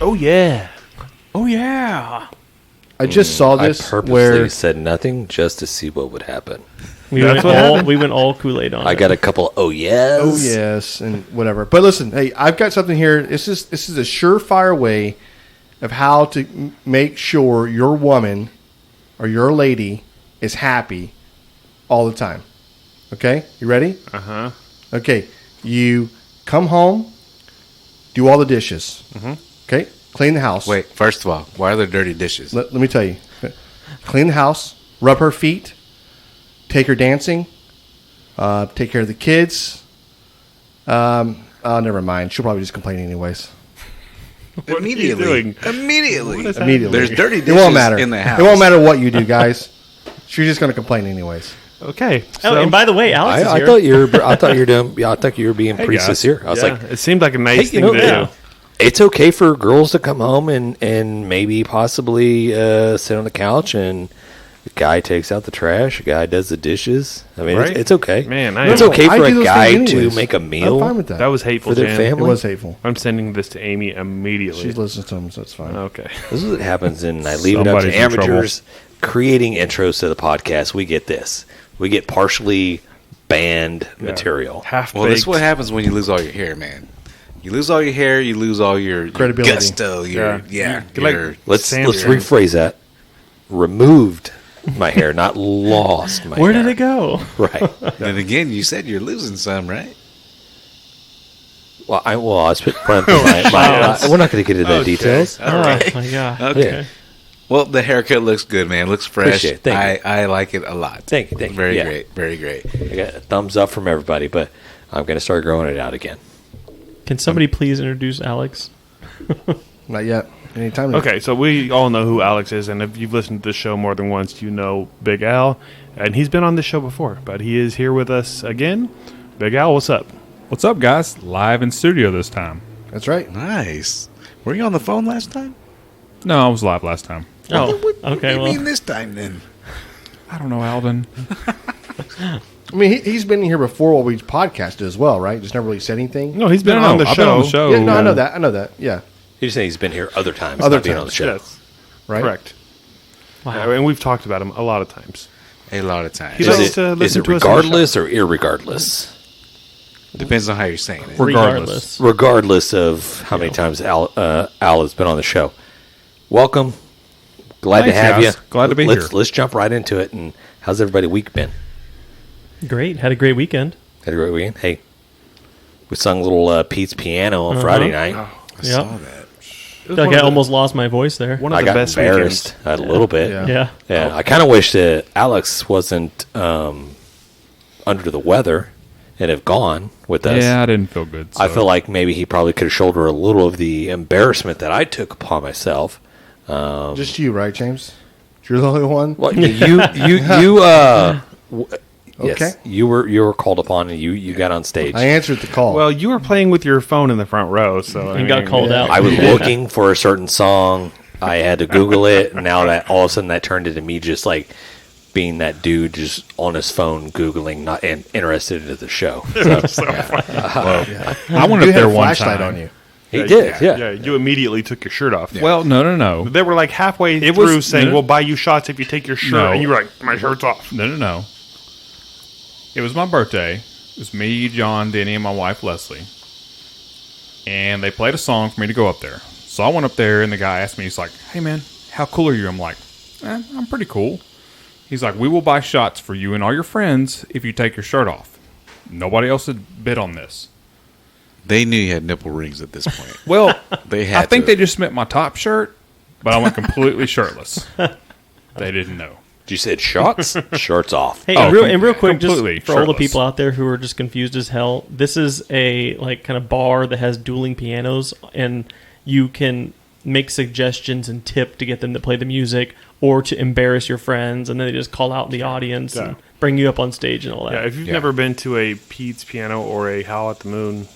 Oh yeah. Oh yeah. I just saw this I purposely where said nothing just to see what would happen. We went all Kool-Aid on I it. got a couple yes. oh yes and whatever. But listen, hey, I've got something here. This is a surefire way of how to make sure your woman or your lady is happy all the time. Okay, you ready? Uh-huh. Okay, you come home, do all the dishes. Mm-hmm. Okay, clean the house. Wait, first of all, why are there dirty dishes? Let me tell you. Clean the house, rub her feet, take her dancing, take care of the kids. Never mind. She'll probably just complain anyways. Immediately. Immediately. There's dirty dishes It won't matter. in the house. It won't matter what you do, guys. She's just going to complain anyways. Okay. Oh, and by the way, Alex is I here. thought you were being pretty sincere. I was like, it seemed like a nice thing to do. it's okay for girls to come home and maybe possibly sit on the couch and the guy takes out the trash, a guy does the dishes. I mean, Right? it's okay. Man, it's okay I for do a those guy things to anyways. make a I'm meal fine with that. That was hateful, for their Jan. It family. was hateful. I'm sending this to Amy immediately. She's listening to them, so it's fine. Okay. This is what happens, and I leave it up Somebody's to in trouble. amateurs creating intros to the podcast. We get this. We get partially banned material. Half Well, this is what happens when you lose all your hair, man. You lose all your hair, you lose all your Credibility. gusto. Like, Let's Sam here. rephrase that. Removed my hair, not lost my Where hair. did it go? Right. and again, you said you're losing some, right? Well, I was we're not going to get into the details. All right. Oh, my God. Okay. Yeah. Well, the haircut looks good, man. Looks fresh. Appreciate it. Thank you. I like it a lot. Thank you. Very Yeah. great. Very great. I got a thumbs up from everybody, but I'm going to start growing it out again. Can somebody please introduce Alex? Not yet. Anytime. Okay, so we all know who Alex is, and if you've listened to the show more than once, you know Big Al. And he's been on this show before, but he is here with us again. Big Al, what's up? What's up, guys? Live in studio this time. That's right. Nice. Were you on the phone last time? No, I was live last time. Oh, What okay. do you Well, mean this time then? I don't know, Alvin. I mean, he's been here before while we podcasted as well, right? Just never really said anything. No, he's been No, on the I've show. been on the show. Yeah, no, I know that. I know that. Yeah. You're saying he's been here other times, Other not being on the times, show. Yes, Right. correct. wow. And we've talked about him a lot of times. A lot of times. He Is likes it, to is listen it to us on the regardless or irregardless? Depends on how you're saying it. Regardless. Regardless of how many times Al has been on the show. Welcome. Glad Thanks, to have guys. you. Glad to be here. Let's jump right into it. And how's everybody's week been? Great. Had a great weekend. Had a great weekend? Hey, we sung a little Pete's Piano on Friday night. I Yep. saw that. I feel like I almost lost my voice there. One of I the got best embarrassed weekends. a little bit. Yeah. Yeah. Yeah, I kind of wish that Alex wasn't under the weather and have gone with us. Yeah, I didn't feel good. I so- feel like maybe he probably could shoulder a little of the embarrassment that I took upon myself. Just you, right, James? You're the only one. Well, yes, Okay. you were called upon and you got on stage. I answered the call. Well, you were playing with your phone in the front row, so And got called out. I was looking for a certain song. I had to Google it. And now that all of a sudden that turned into me just like being that dude just on his phone Googling, not interested in the show. So, I went you up had there a one flashlight time. on you. he did, yeah. Yeah, you immediately took your shirt off. Well, no. They were like halfway It through was- saying, no. we'll buy you shots if you take your shirt. No. And you were like, my shirt's off. No. It was my birthday. It was me, John, Denny, and my wife, Leslie. And they played a song for me to go up there. So I went up there, and the guy asked me, he's like, hey, man, how cool are you? I'm like, I'm pretty cool. He's like, we will buy shots for you and all your friends if you take your shirt off. Nobody else had bid on this. They knew you had nipple rings at this point. Well, They had I think to. they just meant my top shirt, but I went completely shirtless. They didn't know. You said shots, shirts off. Hey, Oh, and real quick, just completely for all the shirtless. people out there who are just confused as hell, this is a like kind of bar that has dueling pianos, and you can make suggestions and tip to get them to play the music or to embarrass your friends, and then they just call out in the audience and bring you up on stage and all that. Yeah, if you've never been to a Pete's Piano or a Howl at the Moon,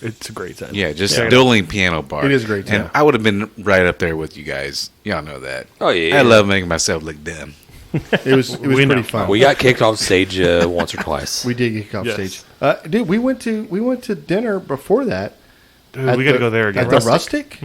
it's a great time. Yeah, just a dueling piano bar. It is a great time. And I would have been right up there with you guys. Y'all know that. Oh, yeah. I love making myself look dumb. It was pretty fun. We got kicked off stage once or twice. We did get off Yes. stage. Dude, we went to dinner before that Dude, we got to go there again. At the Rustic?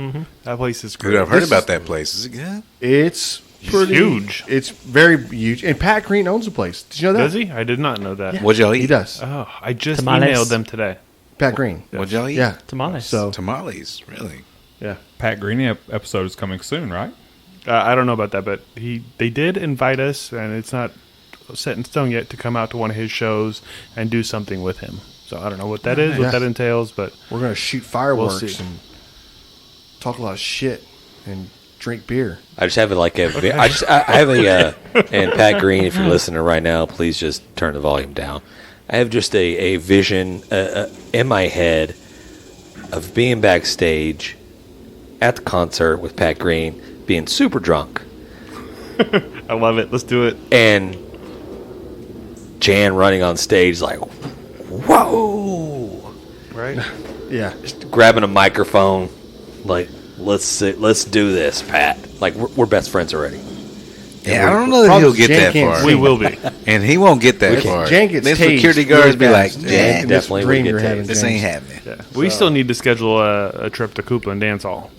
That place is great. Dude, I've heard about that place. Is it good? It's pretty huge. It's very huge. And Pat Green owns the place. Did you know that? Does he? I did not know that. What'd y'all eat? He does. Oh, I just Tamales. emailed them today. Pat Green. What'd y'all eat? Yeah. Tamales. So, Tamales, really? yeah. Pat Greeny episode is coming soon, right? I don't know about that, but they did invite us, and it's not set in stone yet, to come out to one of his shows and do something with him. So I don't know what that is, what Yeah. that entails, but We're going to shoot fireworks We'll see. and talk a lot of shit and drink beer. I just have it like a. I have a. And Pat Green, if you're listening right now, please just turn the volume down. I have just a vision in my head of being backstage at the concert with Pat Green, being super drunk, I love it. Let's do it. and Jan running on stage like, "Whoa!" Right? Yeah. grabbing a microphone, like, let's do this, Pat. Like we're best friends already. Yeah, I don't know that Problem he'll is get Jan that can't far. sing. We will be. And he won't get that far. Jan gets Then tased security really guards be like, fast. "Jan, This definitely dream would get you're having, tased. this Jan. ain't happening." Yeah. We still need to schedule a trip to Copeland Dance Hall.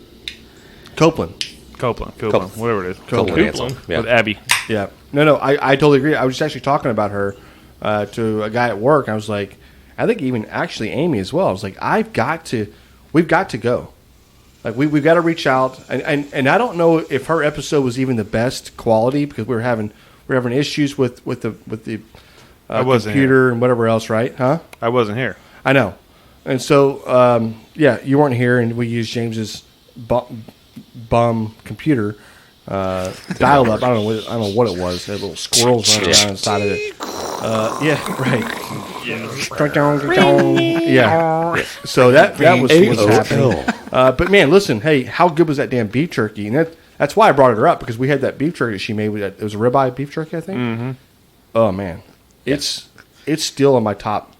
Copeland. Copeland, whatever it is. Copeland. Copeland. Yeah. With Abby. Yeah. No, I totally agree. I was just actually talking about her to a guy at work. I was like, I think even actually Amy as well. I was like, we've got to go. Like we've got to reach out, and I don't know if her episode was even the best quality because we were having issues with the I wasn't computer and whatever else, right? Huh? I wasn't here. I know, and so yeah, you weren't here, and we used James's bum computer dial up. I don't know what it was. There were little squirrels running around inside of it. Yeah, right. Yeah. So that was what's happening. But man, listen, hey, how good was that damn beef jerky? And that's why I brought her up because we had that beef jerky she made. It was a ribeye beef jerky, I think. Mm-hmm. Oh man, it's still in my top.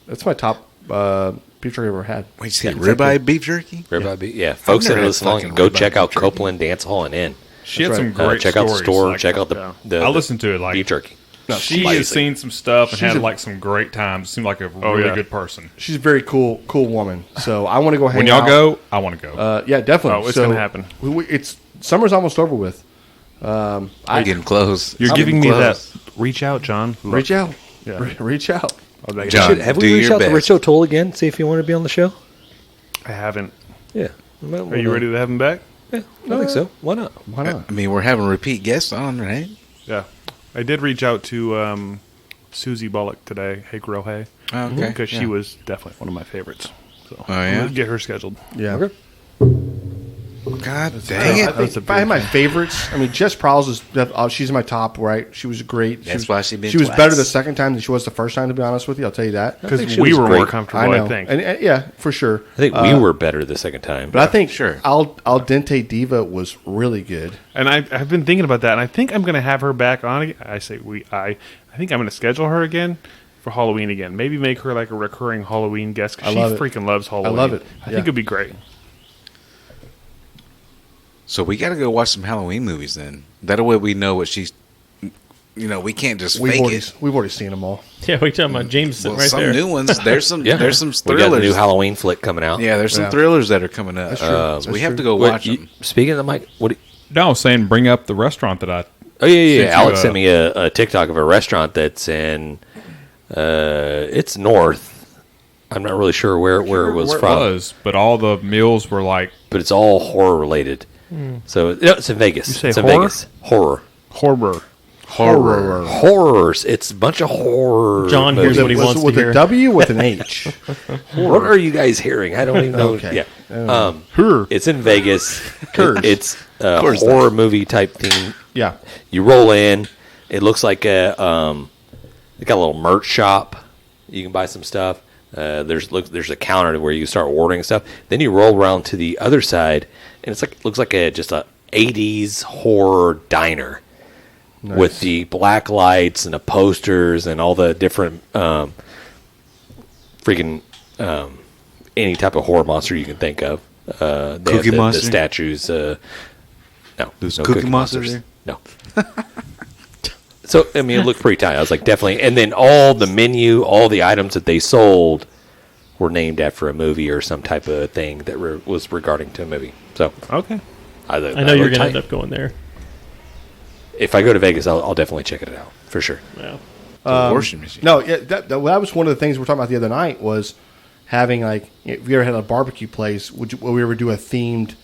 That's my top beef jerky I've ever had. Wait, you say ribeye beef jerky? Ribeye beef. Yeah, folks that never are had listening, fucking go ribeye check out beef jerky. Copeland Dance Hall and Inn. She had That's some right. great Check out the stories, store. like, Check out the I listened to it, like, beef jerky. she has seen some stuff and had like some great times. Seemed like a really good person. She's a very cool woman. So I want to go hang When out. y'all go, I want to go. Yeah, definitely. Oh, it's So gonna happen. It's summer's almost over with. I'm getting close. You're I'm giving me getting that. close. Reach out, John. Reach out. Yeah. Reach out. I'll make it John, happen. Have do we reached your out to best. Rich O'Toole again? See if you want to be on the show. I haven't. Yeah. Are you ready to have him back? Yeah, I think so. Why not? Why not? I mean, we're having repeat guests on, right? Yeah. I did reach out to Susie Bullock today. Hey, Girl, hey. Okay. Because yeah. she was definitely one of my favorites. So Oh, yeah? let's get her scheduled. Yeah. Okay. God dang it. If I had my favorites, I mean, Jess Prowse is she's in my top, right? She was great. That's why she been was twice. better the second time than she was the first time. To be honest with you, I'll tell you that. Because think she we was were great. more comfortable, I, know, think. and yeah, for sure. I think we were better the second time. But I think Sure. Al Dente Diva was really good. And I've been thinking about that, and I think I'm going to have her back on again. I say I think I'm going to schedule her again for Halloween again. Maybe make her like a recurring Halloween guest because I she love it. freaking loves Halloween. love it. I Yeah. think it'd be great. So we got to go watch some Halloween movies then. That way we know what she's. You know, we can't just fake it. We've already seen them all. Yeah, we talking about James sitting Well, right some there. new ones. There's some. There's some we got the thrillers. new Halloween flick coming out. Yeah, there's some Yeah. thrillers that are coming up. That's true. So That's we have true. to go What, watch you- them. speaking of the mic, what? No, I was saying bring up the restaurant that I. Oh yeah. Since Alex you, sent me a TikTok of a restaurant that's in. It's north. I'm not really sure where it was where from, it was, but all the meals were like but it's all horror related. So no, it's in Vegas. You say it's in horror? Vegas. Horror. Horrors. It's a bunch of horror. John hears movies. what he Was wants it with to a hear. W with an H? What are you guys hearing? I don't even know. Okay. Yeah. Her. It's in Vegas. Curse. It's a Course horror movie type thing. Yeah. You roll in. It looks like they got a little merch shop. You can buy some stuff. There's a counter where you can start ordering stuff. Then you roll around to the other side, and looks like just a 80s horror diner with the black lights and the posters and all the different freaking any type of horror monster you can think of. They have Cookie the Monster? statues. No, there's no Cookie Monster there? No. So, I mean, it looked pretty tight. I was like, definitely. And then all the menu, all the items that they sold were named after a movie or some type of thing that was regarding to a movie. So Okay. I know you're going to end up going there. If I go to Vegas, I'll definitely check it out for sure. Yeah. Washing machine. No, yeah, that was one of the things we were talking about the other night was having like if you ever had a barbecue place, would we ever do a themed,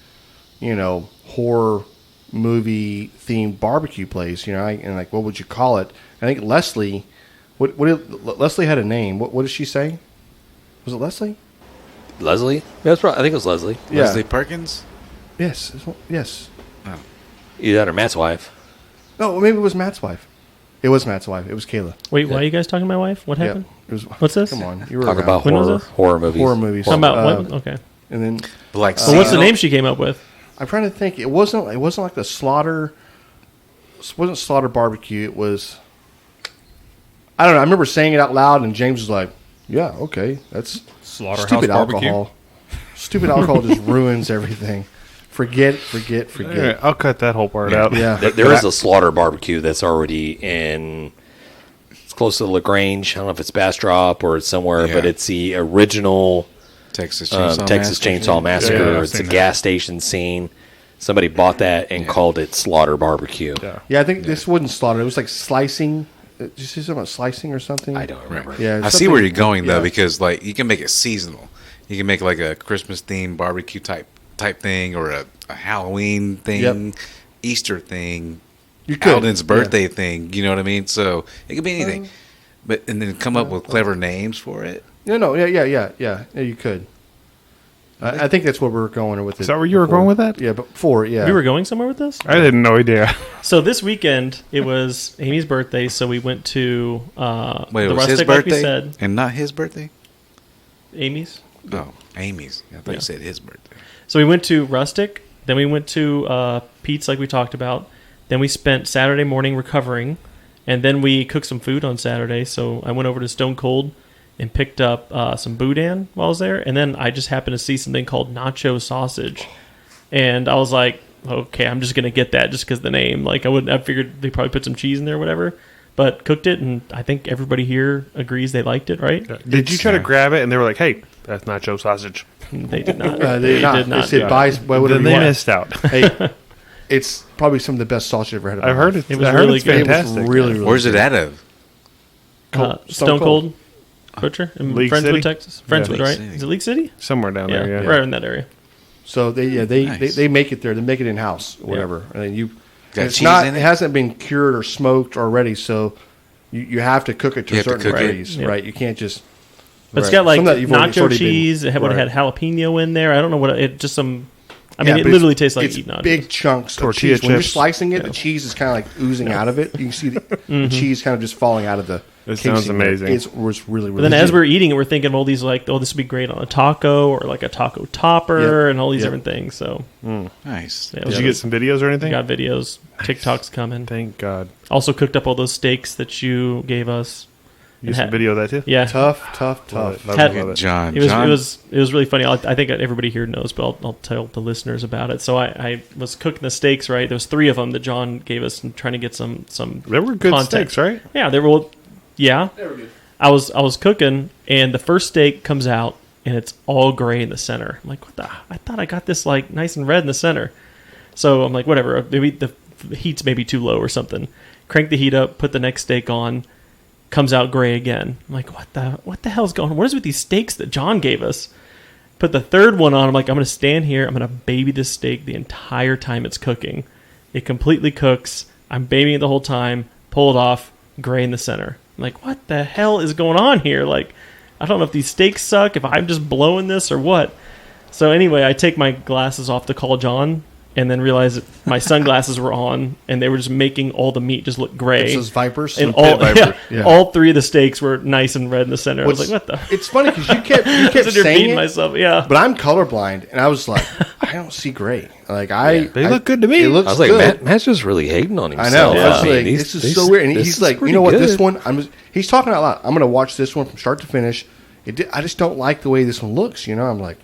horror movie themed barbecue place? And like what would you call it? I think Leslie, Leslie had a name. What did she say? Was it Leslie? Leslie? Yeah, that's right. I think it was Leslie. Yeah. Leslie Perkins? Yes. Yes. Either that or Matt's wife. No, maybe it was Matt's wife. It was Matt's wife. It was Kayla. Wait, why are you guys talking to my wife? What happened? It was. What's this? Come on, you were Talk around. about When was horror movies. horror movies. Talking about what? Okay. And then Like, So what's the name she came up with? I'm trying to think. It wasn't like the slaughter. It wasn't slaughter barbecue. It was. I don't know. I remember saying it out loud, and James was like, "Yeah, okay, that's Slaughterhouse stupid Barbecue. alcohol. Stupid alcohol just ruins everything. Forget. All right, I'll cut that whole part out. Yeah, There is a slaughter barbecue that's already in. It's close to LaGrange. I don't know if it's Bastrop or it's somewhere, Yeah. but it's the original Texas Chainsaw Texas Chainsaw Massacre. Yeah, I've It's a seen that. gas station scene. Somebody bought that and called it Slaughter Barbecue. Yeah. yeah. I think this wasn't slaughter. It was like slicing. Did you say something about slicing or something? I don't remember. Yeah, I see something- where you're going though, yeah. because like you can make it seasonal. You can make like a Christmas themed barbecue type thing, or a Halloween thing, Yep. Easter thing, You could. Alden's birthday thing. You know what I mean? So it could be anything, and then come up with clever names for it. No, yeah. You could. I think that's where we were going with it. Is that where you were before. going with that? Yeah, but before, yeah. We were going somewhere with this? I had no idea. So this weekend, it was Amy's birthday, so we went to Wait, it the was his Rustic, like we birthday said. and not his birthday. Amy's. Oh, Amy's. I thought Yeah. you said his birthday. So we went to Rustic, then we went to Pete's, like we talked about. Then we spent Saturday morning recovering, and then we cooked some food on Saturday. So I went over to Stone Cold and picked up some boudin while I was there, and then I just happened to see something called nacho sausage, and I was like, okay, I'm just gonna get that just because the name. Like I figured they probably put some cheese in there or whatever, but cooked it, and I think everybody here agrees they liked it, right? Did you try to grab it and they were like, "Hey, that's nacho sausage"? They did not. They did not. They said buy whatever Then you they want. missed out. Hey, it's probably some of the best sausage I've ever had. in my I've heard life. it. It was I heard really it's good. It was fantastic. really, really Where's it good. out of? Stone Cold Butcher in League Friendswood, City? Texas. Friendswood, League right? City. Is it League City? Somewhere down Yeah, there. Yeah. right in that area. So they Nice. they make it there. They make it in house, whatever. And then Got it's cheese not. in It it? hasn't been cured or smoked already. So you have to cook it to You a have to certain cook it? raise, Yeah. right? You can't just. But it's right. got like Some that you've already- it's nacho already been- cheese. It would have right. had jalapeno in there. I don't know what it just some. I mean, Yeah, it but literally it's- tastes like it's eating nachos. big chunks Tortilla of cheese. When you're chips. slicing it, the cheese is kind of like oozing out of it. You can see the cheese kind of just falling out of the. It sounds casing there. amazing. It was really, really. But then as good. we're eating it, we're thinking of all these like, oh, this would be great on a taco or like a taco topper Yep. and all these Yep. different things. So Nice. yeah, Did you get some videos or we anything? got videos. TikTok's coming. Thank God. Also cooked up all those steaks that you gave us. You some video of that too? Yeah, tough. Love it. Love Had- it. Love it. John. It was John, it was really funny. I think everybody here knows, but I'll tell the listeners about it. So I was cooking the steaks. Right, there was 3 of them that John gave us, and trying to get some. They were good content. steaks, right? Yeah, they were. Yeah, they were good. I was cooking, and the first steak comes out, and it's all gray in the center. I'm like, what the? I thought I got this like nice and red in the center. So I'm like, whatever. Maybe the heat's maybe too low or something. Crank the heat up. Put the next steak on. Comes out gray again. I'm like, what the hell's going on? What is with these steaks that John gave us? Put the third one on. I'm like, I'm going to stand here. I'm going to baby this steak the entire time it's cooking. It completely cooks. I'm babying it the whole time. Pull it off. Gray in the center. I'm like, what the hell is going on here? Like, I don't know if these steaks suck, if I'm just blowing this or what. So anyway, I take my glasses off to call John, and then realize that my sunglasses were on, and they were just making all the meat just look gray. It's those vipers. And Some all, pit vipers. yeah, all 3 of the steaks were nice and red in the center. I was What's- like, what the? It's funny because you kept I was in here saying beating it, myself. Yeah. but I'm colorblind, and I was like, I don't see gray. Like They look good to me. It looks I was like, good. Matt's just really hating on I himself. know. Yeah. I was I mean, like, these- this is these- so weird. And this he's is like, you pretty know what? This good. one, he's talking out loud. I'm going to watch this one from start to finish. I just don't like the way this one looks. I'm like,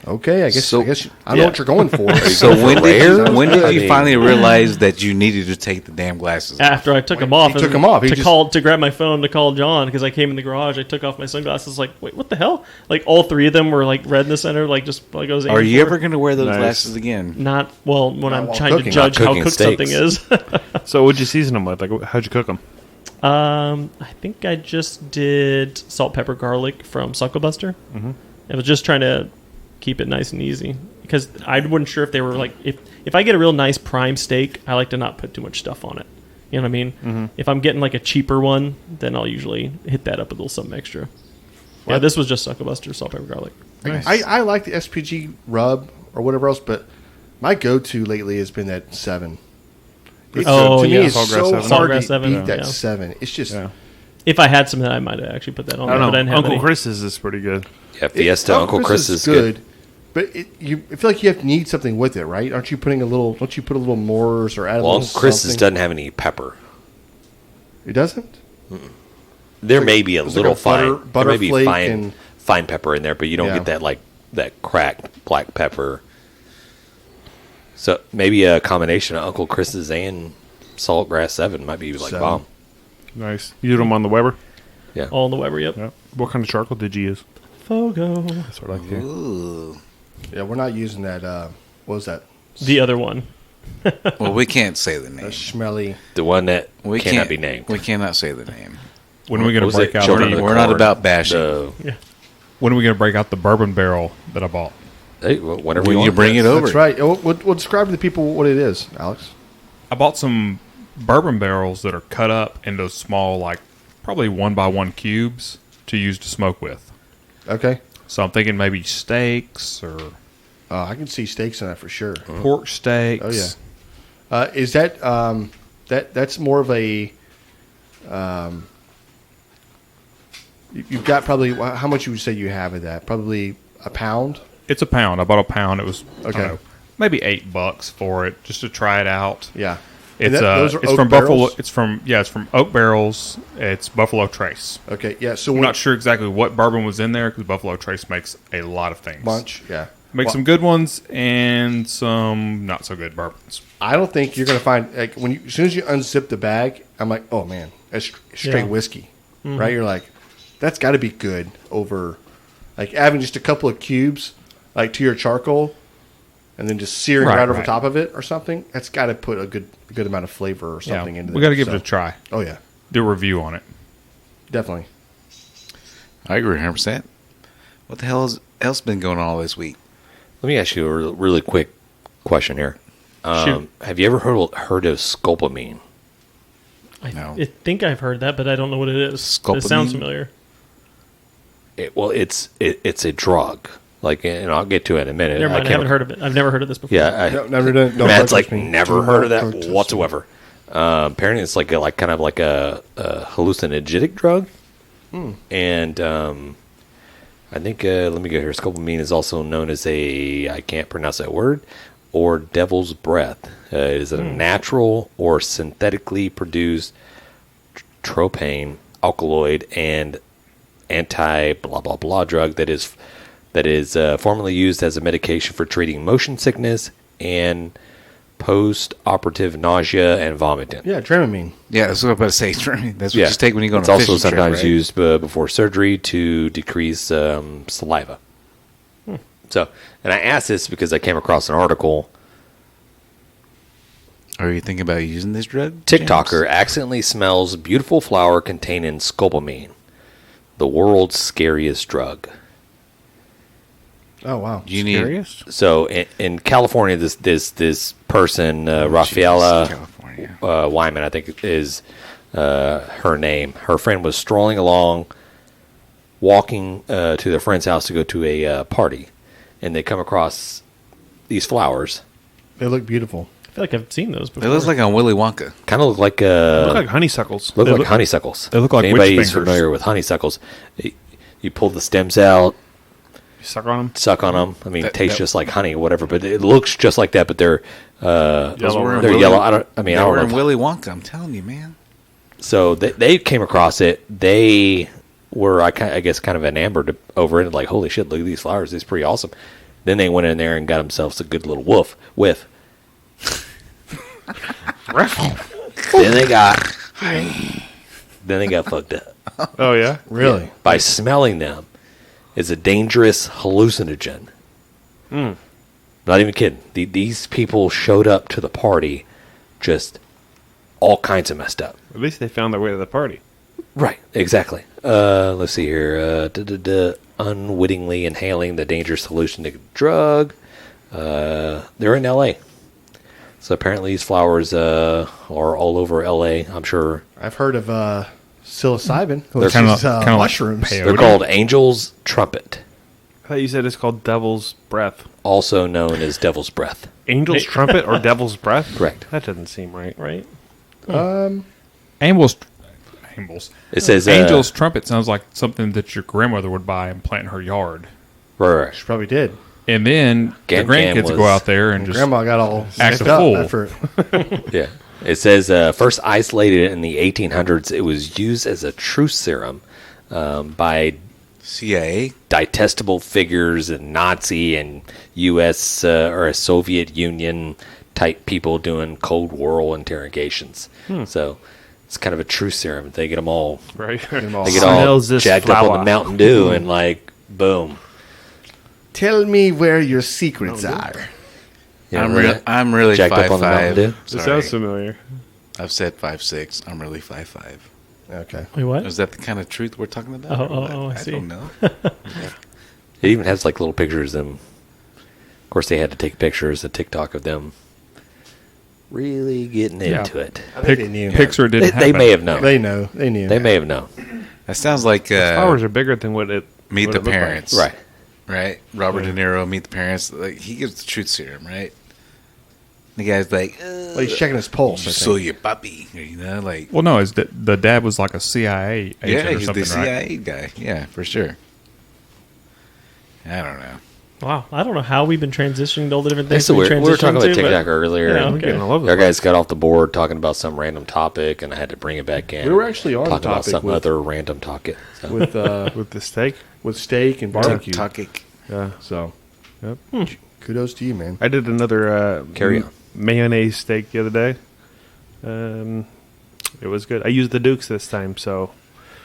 Okay, I guess So- I know what you're going for. So when Sounds did good. you finally realize that you needed to take the damn glasses off? After I took them off, he took 'em off. He just- to grab my phone to call John because I came in the garage. I took off my sunglasses. Like, wait, what the hell? Like all three of them were like red in the center. Like just like I was. Are aiming you for. ever going to wear those Nice. glasses again? Not well when Not I'm while trying cooking. to judge Not how cooking cooked steaks. something is. So what'd you season them with? Like, how'd you cook them? I think I just did salt, pepper, garlic from Sucklebuster. Mm-hmm. I was just trying to keep it nice and easy because I wasn't sure if they were like if I get a real nice prime steak, I like to not put too much stuff on it. You know what I mean? Mm-hmm. If I'm getting like a cheaper one, then I'll usually hit that up with a little something extra. Yeah, this was just Sucklebuster, salt, pepper, garlic. I like the SPG rub or whatever else, but my go-to lately has been that 7. To me, it's Saltgrass so 7. hard Saltgrass to 7, beat that yeah. 7. It's just If I had some, then I might have actually put that on. I there, don't but I know. didn't have Uncle any. Chris's is pretty good. Yeah, Fiesta, Uncle Chris is good. But I feel like you have to need something with it, right? Aren't you putting a little? Don't you put a little Moors or add a Well, little Uncle Chris's something? doesn't have any pepper. It doesn't. There may be a it's little like a butter- fine, butter there may be flake fine, and- fine pepper in there, but you don't Yeah. get that like that cracked black pepper. So maybe a combination of Uncle Chris's and Saltgrass 7 might be like 7. bomb. Nice. You did them on the Weber? Yeah. All in the Weber, yep. Yeah. What kind of charcoal did you use? FOGO. That's what I like. Ooh. Yeah, we're not using that. What was that? The other one. Well, we can't say the That name. smelly. The one that We cannot can't be named. We cannot say the name. When are we going What to was break it? out? Children of the We're not Corn. about bashing. The, When are we going to break out the bourbon barrel that I bought? hey, whenever When you you want. bring it over. That's right. We'll describe to the people what it is, Alex. I bought some bourbon barrels that are cut up into small, like probably 1x1 cubes to use to smoke with. Okay. So I'm thinking maybe steaks or I can see steaks in that for sure. pork steaks. Oh yeah. Is that that's more of a you've got probably how much would you say you have of that? Probably a pound. It's a pound. I bought a pound. It was I Okay. don't know, maybe $8 for it just to try it out. Yeah. And It's those are it's oak from barrels? Buffalo. It's from Oak Barrels. It's Buffalo Trace. Okay. Yeah. So I'm when not sure exactly what bourbon was in there because Buffalo Trace makes a lot of things. bunch. Yeah. Make Well, some good ones and some not so good bourbons. I don't think you're going to find like when you as soon as you unzip the bag, I'm like, oh man, that's straight Yeah. whiskey, right? You're like, that's got to be good over like having just a couple of cubes like to your charcoal, and then just searing right over right. top of it or something. That's got to put a good amount of flavor or something into. we got to there, give it a try. Oh yeah, Do a review on it. definitely. I agree 100%. What the hell else been going on all this week? Let me ask you a really quick question here. Shoot. Have you ever heard of scopolamine? No. I think I've heard that, but I don't know what it is. It Scopolamine? sounds familiar. It's a drug. Like, and I'll get to it in a minute. Never mind. I haven't heard of it. I've never heard of this before. Yeah, No, never done. Don't Matt's touch like me. never Do heard of not that touch me. whatsoever. Apparently, it's like kind of like a hallucinogenic drug, and I think let me go here. Scopolamine is also known as I can't pronounce that word, or devil's breath. It is a natural or synthetically produced tropane alkaloid and anti blah blah blah drug that is formerly used as a medication for treating motion sickness and post-operative nausea and vomiting. Yeah, Dramamine. Yeah, that's what I was about to say. That's what you take when you go on It's a also fishing trip, sometimes right? used before surgery to decrease saliva. So, and I asked this because I came across an article. Are you thinking about using this drug? TikToker accidentally smells beautiful flower containing scopolamine, the world's scariest drug. Oh wow. You need Curious? So in California, this person, Jesus, Rafaela California. Wyman, I think is her name. Her friend was strolling along, walking to their friend's house to go to a party, and they come across these flowers. They look beautiful. I feel like I've seen those It before. looks like on Willy Wonka. Kind of look like They look like honeysuckles. look They like honeysuckles. they look like If witch anybody's fingers. familiar with honeysuckles, you pull the stems out, You suck on them. suck on them. I mean, That- it tastes that- just like honey or whatever, but it looks just like that. But they're Yellow. were in they're Willy- yellow. I don't They know. were in if- Willy Wonka. I'm telling you, man. So they came across it. They were, I guess, kind of enamored over it. Like, holy shit, look at these flowers. It's pretty awesome. Then they went in there and got themselves a good little whiff. Then they got fucked up. Oh yeah, Really? By smelling them is a dangerous hallucinogen. Not even kidding. These people showed up to the party just all kinds of messed up. at least they found their way to the party. Right, exactly. Let's see here. Unwittingly inhaling the dangerous hallucinogenic drug. They're in L.A. So apparently these flowers are all over L.A., I'm sure. I've heard of psilocybin, They're which kinda- is kinda like mushrooms. peyote. They're called Angel's Trumpet, I thought you said it's called Devil's Breath. also known as Devil's Breath. Angel's Trumpet or Devil's Breath? Correct. That doesn't seem right. Right? Ambles. It says Angel's trumpet sounds like something that your grandmother would buy and plant in her yard. Right. She probably did. And then Gam the grandkids Gam would go was- out there and just Grandma got all Act messed a up fool. after it. Yeah. It says first isolated in the 1800s, it was used as a truth serum by CIA. detestable figures and Nazi and U.S. Or a Soviet Union type people doing Cold War interrogations. So it's kind of a truth serum. They get them all, Right. they get all Smells this jacked up on flower. the Mountain Dew and like boom. Tell me where your secrets are. You I'm, remember that? I'm really Jacked up on the Mountain 5'5". Dew? It Sorry. sounds familiar. I've said 5'6". I'm really 5'5". Okay. Wait, what? Is that the kind of truth we're talking about? Oh, or what? oh, I see. don't know. It even has like little pictures of them. Of course, they had to take pictures of TikTok of them really getting into it. I think they knew. Pixar didn't They happen. may have known. They know. They knew. They may have known. That sounds like Flowers are bigger than what it. Meet what the it looked like. Parents. Right. Right? Robert De Niro, Meet the Parents. Like, he gives the truth serum, right? The guy's like, Well, he's checking his pulse. I so think. your puppy. You know, like, Well, no, the dad was like a CIA agent yeah, or he's something, the right? CIA guy. Yeah, for sure. I don't know. Wow. I don't know how we've been transitioning to all the different things So we were talking transitioned about to, but- TikTok earlier. Yeah, and okay. Getting all over the Our place. guys got off the board talking about some random topic, and I had to bring it back in. We were actually on the talking about topic some with- other random topic. So. with With the steak. with steak and barbecue. Topic. Yeah. So, Yep. kudos to you, man. I did another Carry on. mayonnaise steak the other day. It was good. I used the Dukes this time, so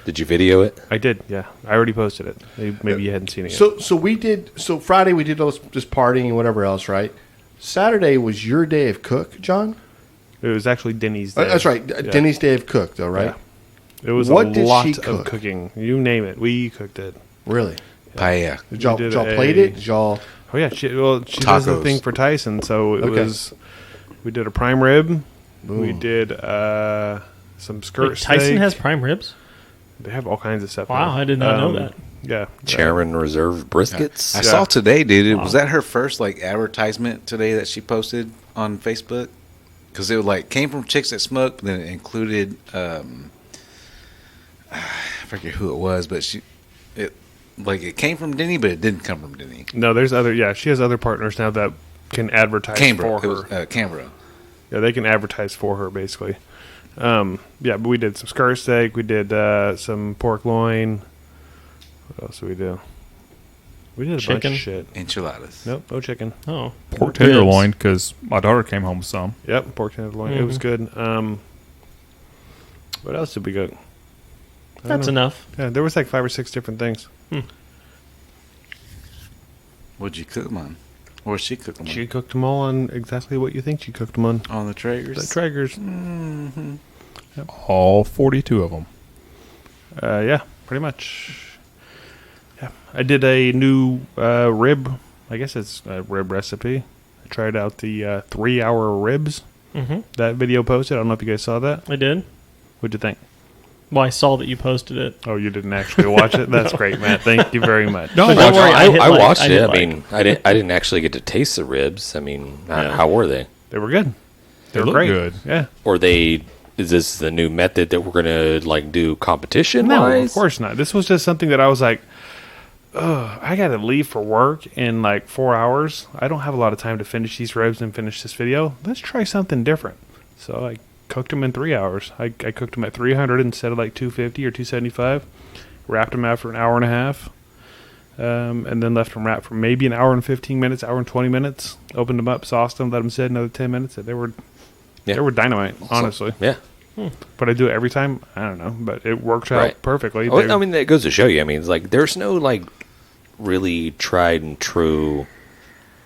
Did you video it? I did. Yeah, I already posted it. Maybe you hadn't seen it yet. So we did. So Friday we did all this partying and whatever else, right? Saturday was your day of cook, John. It was actually Denny's day. That's right. Yeah. Denny's day of cook, though, right? Yeah. It was What a did lot she of cook? cooking. You name it. We cooked it. Really? Paella. Did y'all, We did plate it? Did y'all? Oh yeah, she does the Tacos. thing for Tyson, so it Okay. was. We did a prime rib. We Boom. did some skirt Wait, Tyson steak. has prime ribs? They have all kinds of stuff. Wow, now. I did not know that. Yeah, Chairman Reserve briskets. I saw today, dude. Was that her first like advertisement today that she posted on Facebook? Because it like came from Chicks That Smoke, but then it included I forget who it was, but it came from Denny, but it didn't come from Denny. No, there's other. Yeah, she has other partners now that can advertise Cambro. for It was her. Cambro. Yeah, they can advertise for her basically. Yeah, but we did some skirt steak. We did some pork loin. What else did we do? We did a bunch Chicken? of shit. Enchiladas. Nope, no chicken. Oh. Pork Ribs. tenderloin, because my daughter came home with some. Yep, pork tenderloin. It was good. What else did we get? That's enough. Yeah, there was like 5 or 6 different things. What'd you cook them on? Or she cooked them She cooked them all on exactly what you think she cooked them on. on the Traegers? The Traegers. All 42 of them. Yeah, pretty much. Yeah, I did a new rib. I guess it's a rib recipe. I tried out the 3-hour ribs. Mm-hmm. That video posted. I don't know if you guys saw that. I did. What'd you think? Well, I saw that you posted it. Oh, you didn't actually watch it? That's great, Matt. Thank you very much. No, But don't worry, I hit I like. watched I it. hit I like. mean, I didn't actually get to taste the ribs. I mean, how were they? They were good. They were look great. good. Yeah. Or they? Is this the new method that we're gonna like do competition? No, wise? of course not. This was just something that I was like, ugh, I got to leave for work in like 4 hours. I don't have a lot of time to finish these ribs and finish this video. Let's try something different. So I cooked them in 3 hours. I cooked them at 300 instead of like 250 or 275. Wrapped them out for an hour and a half. and then left them wrapped for maybe an hour and 15 minutes, hour and 20 minutes. Opened them up, sauced them, let them sit another 10 minutes. They were dynamite, honestly. Yeah. But I do it every time. I don't know, but it works out Right. perfectly. Well, I mean, that goes to show you. I mean, it's like there's no like really tried and true.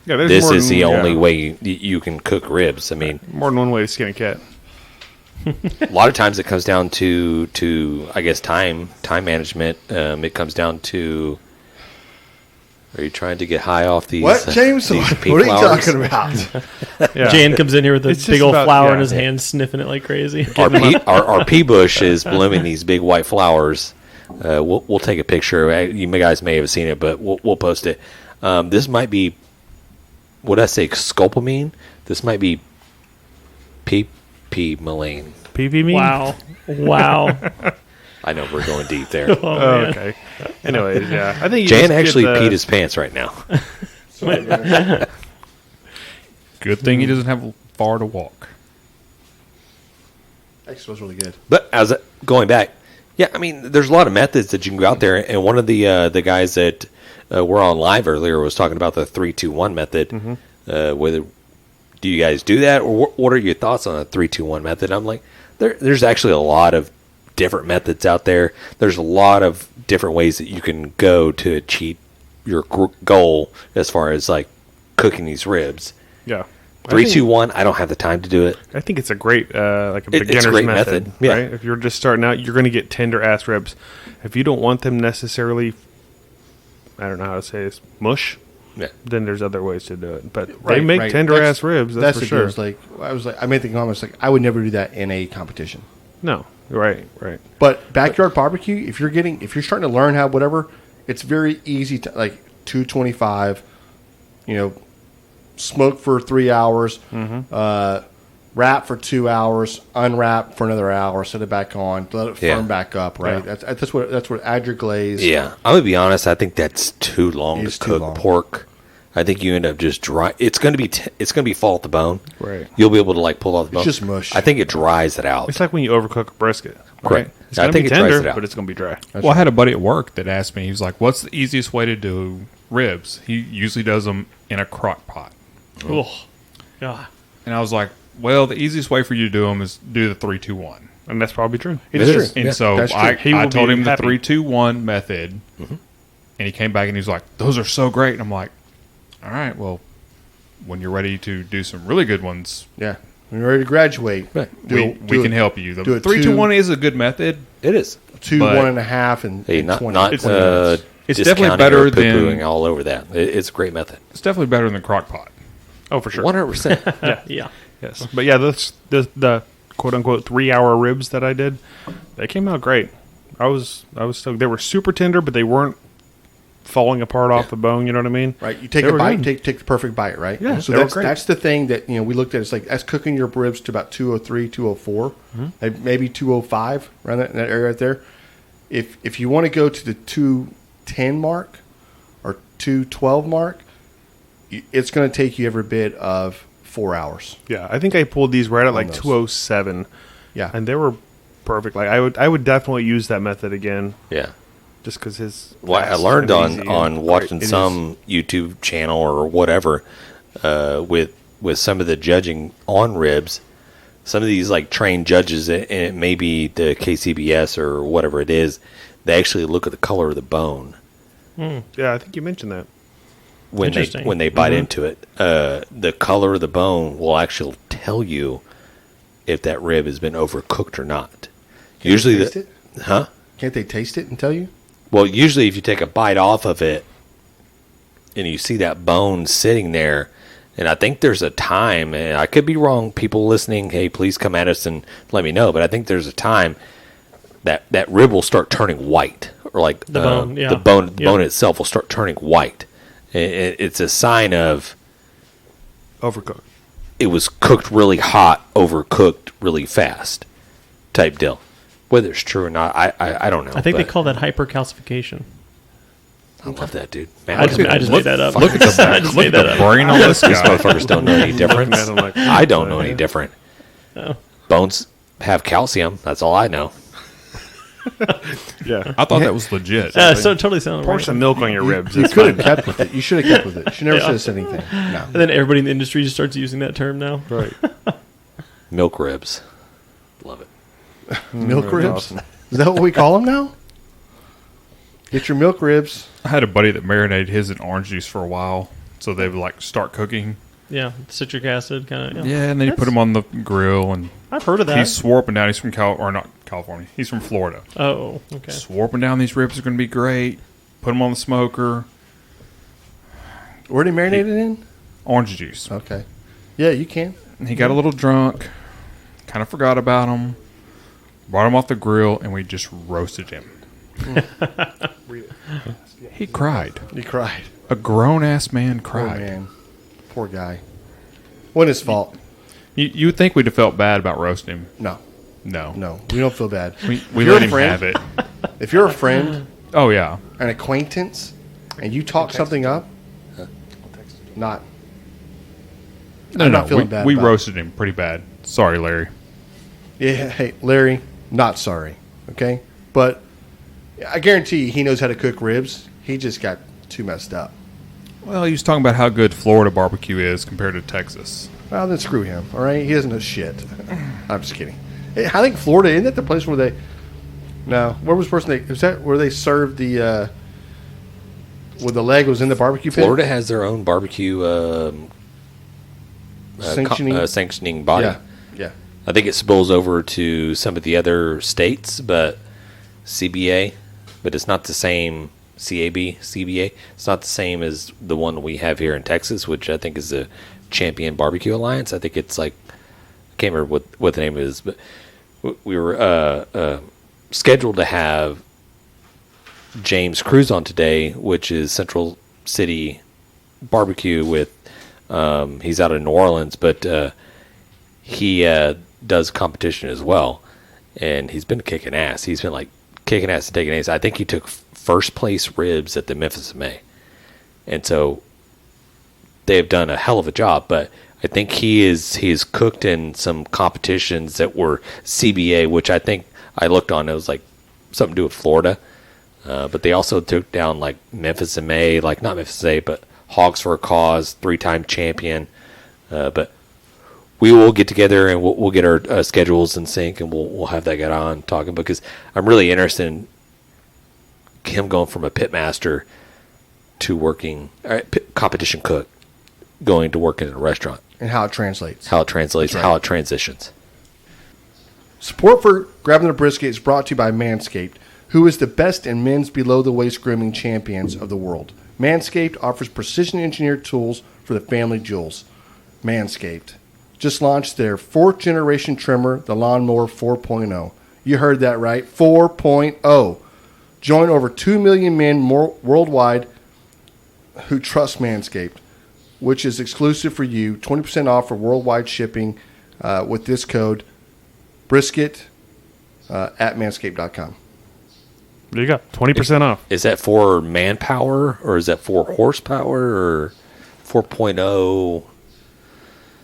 yeah, there's This more is than- the yeah, only way you can cook ribs. I mean, more than one way to skin a cat. a lot of times it comes down to I guess time management. It comes down to, are you trying to get high off these? What, James? these What pea are you flowers? talking about? Yeah. Jan comes in here with a It's big just old about- flower yeah. in his hand, sniffing it like crazy. Our pea bush is blooming these big white flowers. We'll take a picture. You guys may have seen it, but we'll post it. This might be, what did I say, scopolamine? This might be pea maline. PV mean? Wow. I know we're going deep there. Oh, Oh, man. okay. Anyways, yeah. I think you Jan just get actually the- peed his pants right now. Good thing he doesn't have far to walk. Actually, was really good. But as going back, yeah, I mean, there's a lot of methods that you can go out there, and one of the guys that were on live earlier was talking about the 3-2-1 method. Whether do you guys do that, or what are your thoughts on a 3-2-1 method? I'm like, there's actually a lot of different methods out there. There's a lot of different ways that you can go to achieve your goal as far as like cooking these ribs. Yeah. 3-2-1. I don't have the time to do it. I think it's a great, like a It's a beginner's great method. method, yeah. Right? If you're just starting out, you're going to get tender ass ribs. If you don't want them necessarily, I don't know how to say this, mush, Yeah. then there's other ways to do it. But they Right, make right. tender That's- ass ribs. That's, That's for the sure. deal. It's like I made the comments like I would never do that in a competition. No, right. But backyard barbecue, if you're starting to learn how whatever, it's very easy to like 225, smoke for 3 hours, wrap for 2 hours, unwrap for another hour, set it back on, let it Yeah. firm back up. Right. Yeah. That's what add your glaze. Yeah, I'm gonna be honest. I think that's too long It's to too cook long. pork. I think you end up just dry. It's gonna be fall at the bone. Right. You'll be able to like pull off the bone. just mush. I think it dries it out. It's like when you overcook a brisket. Right? Correct. It's I going to think be it dries tender, it out. but it's going to be dry. Well, I had a buddy at work that asked me, he was like, what's the easiest way to do ribs? He usually does them in a crock pot. Ugh. God. And I was like, well, the easiest way for you to do them is do the 3-2-1. And that's probably true. It is true. And Yeah, so that's true. I will told be him the happy. 3-2-1 method, and he came back and he's like, those are so great. And I'm like, all right, well, when you're ready to do some really good ones, Yeah. When you're ready to graduate, we can help you. The do it 3-2-1 is a good method. It is. 2, but- 1.5, and Hey, and not 20. not It's discounting definitely better or poo-pooing than- all over that. It's a great method. It's definitely better than the crock pot. Oh, for sure. 100%. Yeah. Yes. But yeah, the quote unquote 3 hour ribs that I did, they came out great. I was stoked. They were super tender, but they weren't falling apart off the bone. You know what I mean? Right, you take They a were bite, good. take the perfect bite, right? Yeah, so they were that's great. that's the thing that we looked at. It's like that's cooking your ribs to about 203, 204, maybe 205, around that, in that area right there. If you want to go to the 210 mark or 212 mark, it's going to take you every bit of 4 hours. Yeah, I think I pulled these right at like those. 207, Yeah, and they were perfect. Like I would definitely use that method again, Yeah. just because his. Well, I fast learned and on easy on and watching great. It some YouTube channel or whatever with some of the judging on ribs. Some of these like trained judges, and it may be the KCBS or whatever it is, they actually look at the color of the bone Yeah, I think you mentioned that. Interesting. when they bite into it. The color of the bone will actually tell you if that rib has been overcooked or not. Usually, taste it? huh? Can't they taste it and tell you? Well, usually if you take a bite off of it and you see that bone sitting there, and I think there's a time, and I could be wrong, people listening, hey, please come at us and let me know, but I think there's a time that rib will start turning white, or like The bone, yeah. the bone Yeah. itself will start turning white. It's a sign of Overcooked. it was cooked really hot, overcooked really fast type deal. Whether it's true or not, I don't know. I think they but call that hypercalcification. I love that, dude. Man, I just made that up. Look at the I just look made at that the up. brain on this These guy. motherfuckers don't know any difference. at 'em like, I don't know any different. Oh. Bones have calcium. That's all I know. Yeah. I thought that was legit. So it totally sounded Pour right. some milk on your ribs. You It's could have fine. kept with it. You should have kept with it. She never should have said anything. No. And then everybody in the industry just starts using that term now. Right. Milk ribs. Love it. Milk that's ribs? awesome. Is that what we call them now? Get your milk ribs. I had a buddy that marinated his in orange juice for a while, so they would like start cooking. Yeah, citric acid kind of. Yeah, and then you put him on the grill, and I've heard of that. he swore up and down. He's from not California. He's from Florida. Oh, okay. Swore up and down these ribs are going to be great. Put them on the smoker. Where they marinated in? Orange juice. Okay. Yeah, you can. And he got a little drunk. Kind of forgot about him. Brought him off the grill, and we just roasted him. He cried. You cried. A grown-ass man Poor cried. man. Poor guy. Wasn't his fault. You would think we'd have felt bad about roasting him. No. No. No. We don't feel bad. We you're let a him friend- have it. If you're a friend, Oh, yeah. an acquaintance, and you talk something up, not. No, I'm not feeling bad we about it. roasted him pretty bad. Sorry, Larry. Yeah, hey, Larry, not sorry. Okay? But I guarantee you he knows how to cook ribs. He just got too messed up. Well, he was talking about how good Florida barbecue is compared to Texas. Well, then screw him. All right? He doesn't know shit. I'm just kidding. Hey, I think Florida, isn't that the place where they. No. Where was the person they. Was that where they served the. Where the leg was in the barbecue pit? Florida has their own barbecue sanctioning body. Yeah. Yeah. I think it spills over to some of the other states, but CBA, but it's not the same. CBA. It's not the same as the one we have here in Texas, which I think is the Champion Barbecue Alliance. I think it's like, I can't remember what the name is, but we were scheduled to have James Cruz on today, which is Central City Barbecue with, he's out of New Orleans, but he does competition as well, and he's been kicking ass. He's been like kicking ass and taking ass. I think he took first place ribs at the Memphis May, and so they've done a hell of a job. But I think he's cooked in some competitions that were CBA, which I think I looked on. It was like something to do with Florida, but they also took down like Memphis and May, like not Memphis May, but Hogs for a Cause, 3-time champion. But we will get together and we'll get our schedules in sync, and we'll have that guy on talking, because I'm really interested in him going from a pitmaster to working competition cook, going to working in a restaurant. And how it translates. How it translates, That's right. how it transitions. Support for Grabbing the Brisket is brought to you by Manscaped, who is the best in men's below-the-waist grooming champions of the world. Manscaped offers precision-engineered tools for the family jewels. Manscaped just launched their 4th-generation trimmer, the Lawnmower 4.0. You heard that right, 4.0. Join over 2 million men more worldwide who trust Manscaped, which is exclusive for you. 20% off for worldwide shipping with this code, Brisket, at manscaped.com. There you go. 20% off. Is that for manpower, or is that for horsepower, or 4.0?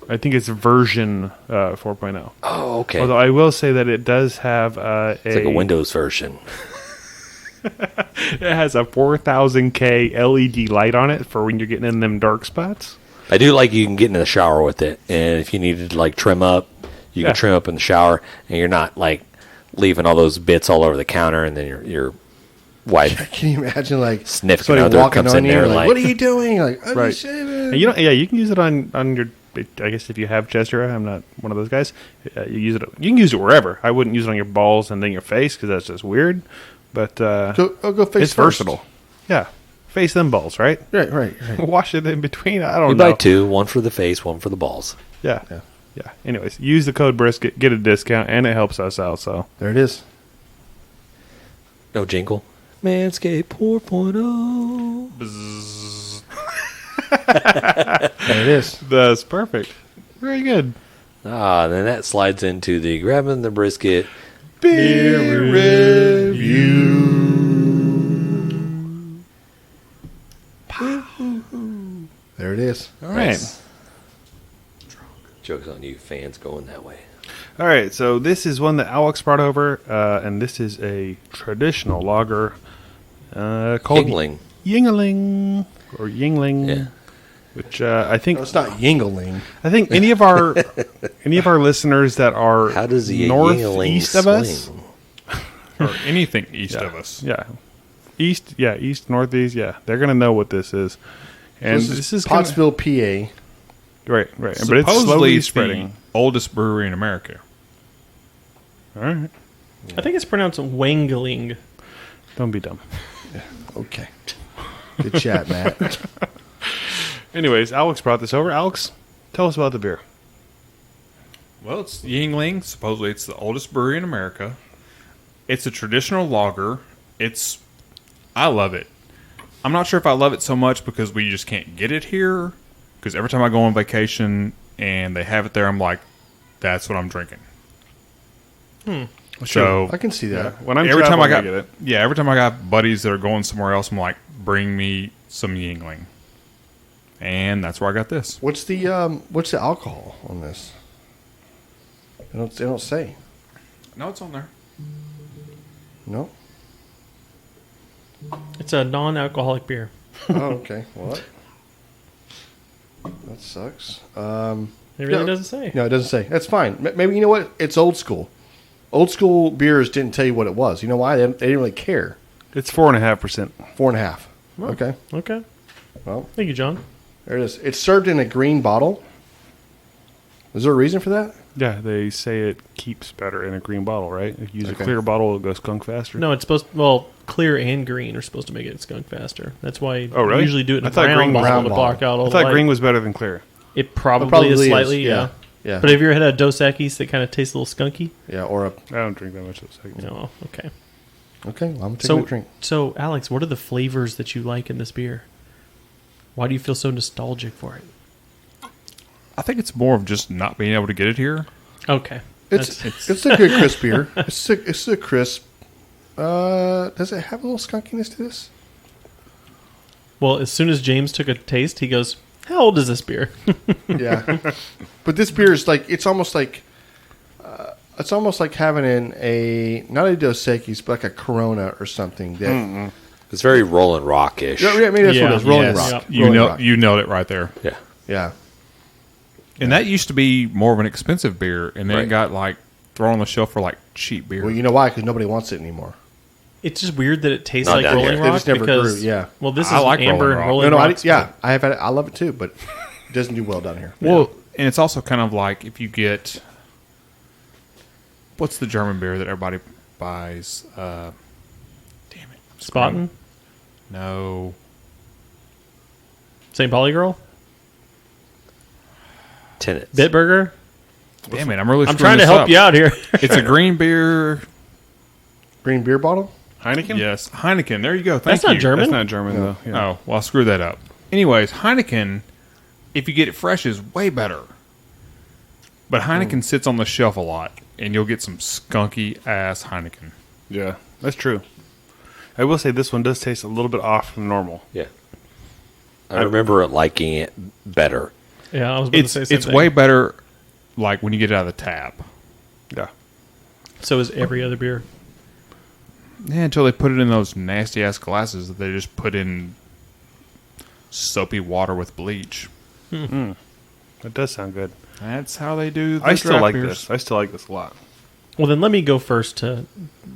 I think it's version 4.0. Oh, okay. Although I will say that it does have It's like a Windows version. It has a 4000K LED light on it for when you're getting in them dark spots. I do like you can get in the shower with it, and if you needed to like trim up, you Yeah. can trim up in the shower, and you're not like leaving all those bits all over the counter, and then your wife Can you imagine, like, Significant somebody other walking comes on in you, there like, like- what are you doing? Like, I'm Right. just shaving. And you can use it on your. I guess if you have chest hair, I'm not one of those guys. You use it. You can use it wherever. I wouldn't use it on your balls and then your face, because that's just weird. But Go face it's first. versatile. Yeah, face them balls, right? Right. Wash it in between. I don't you know. buy two, one for the face, one for the balls. Yeah. Anyways, use the code Brisket, get a discount, and it helps us out. So There it is. No jingle. Manscaped 4.0. There it is. that's perfect. Very good. Then that slides into the Grabbing the Brisket. Beer review. There it is. All right. Joke's on you, fans going that way. All right, so this is one that Alex brought over, and this is a traditional lager called Yingling. Yingling or Yingling, Yeah. which I think No, it's not Yingling. I think any of our listeners that are How does the northeast of us, Or anything east of us. east, northeast, they're gonna know what this is. And this is kinda- Pottsville, PA. right, but it's Supposedly slowly it's spreading. the oldest brewery in America. All right, I think it's pronounced Wangling. don't be dumb. Okay. Good chat, Matt. Anyways, Alex brought this over. Alex, tell us about the beer. Well, it's Yingling. Supposedly it's the oldest brewery in America. It's a traditional lager. I love it. I'm not sure if I love it so much because we just can't get it here. Because every time I go on vacation and they have it there, I'm like, that's what I'm drinking. So I can see that. When I'm every time I traveling, got get it. every time I got buddies that are going somewhere else, I'm like, bring me some Yingling, and that's where I got this. What's the alcohol on this? They don't say. No, it's on there. No. It's a non-alcoholic beer. Oh, okay. What? That sucks. It really doesn't say. No, it doesn't say. That's fine. Maybe, you know what? It's old school. Old school beers didn't tell you what it was. You know why? They didn't really care. It's 4.5%. 4.5. Okay. Okay. Well, Thank you, John. there it is. It's served in a green bottle. Is there a reason for that? Yeah, they say it keeps better in a green bottle, right? If you use Okay. a clear bottle, it goes skunk faster. No, it's supposed clear and green are supposed to make it skunk faster. That's why Oh, really? you usually do it in I a thought brown green was- bottle to brown block out all I the thought light. green was better than clear. It probably, Probably is is, slightly, yeah. yeah. Yeah. But have you ever had a Dos Equis that kind of tastes a little skunky? Yeah, or a... I don't drink that much of this. No. Okay. Okay, well, I'm taking a drink. So, Alex, what are the flavors that you like in this beer? Why do you feel so nostalgic for it? I think it's more of just not being able to get it here. Okay. It's a good crisp beer. It's a crisp. Does it have a little skunkiness to this? Well, as soon as James took a taste, he goes, "How old is this beer?" Yeah, but this beer is like it's almost like having not a Dos Equis, but like a Corona or something. That It's very Rolling Rock-ish. yeah, maybe that's what it is. Rolling Yes. Rock. You Rolling know, Rock. you nailed it right there. Yeah. Yeah. And that used to be more of an expensive beer, and then Right. it got like thrown on the shelf for like cheap beer. Well, you know why? Because nobody wants it anymore. It's just weird that it tastes Not like down Rolling here. They Rock just never because grew, yeah. Well, this is I like Amber Rolling and Rock. Rolling No, Rocks, I have had it. I love it too, but it doesn't do well down here. Well, and it's also kind of like if you get what's the German beer that everybody buys? Damn it, Spaten, No, St. Pauli Girl, Tenants. Bitburger. damn it, I'm really. I'm screwing trying to this help up. you out here. It's a green beer. Green beer bottle? Heineken? Yes, Heineken. There you go. Thank That's not you. German. That's not German, though. Yeah. Oh, well, I screwed that up. Anyways, Heineken, if you get it fresh, is way better. But Heineken sits on the shelf a lot, and you'll get some skunky ass Heineken. Yeah, that's true. I will say this one does taste a little bit off from normal. Yeah. I remember liking it better. Yeah, I was about to say the same It's thing. way better, like when you get it out of the tap. Yeah. So is every other beer. Yeah, until they put it in those nasty ass glasses that they just put in soapy water with bleach. That does sound good. That's how they do. I still like beers. this. I still like this a lot. Well, then let me go first to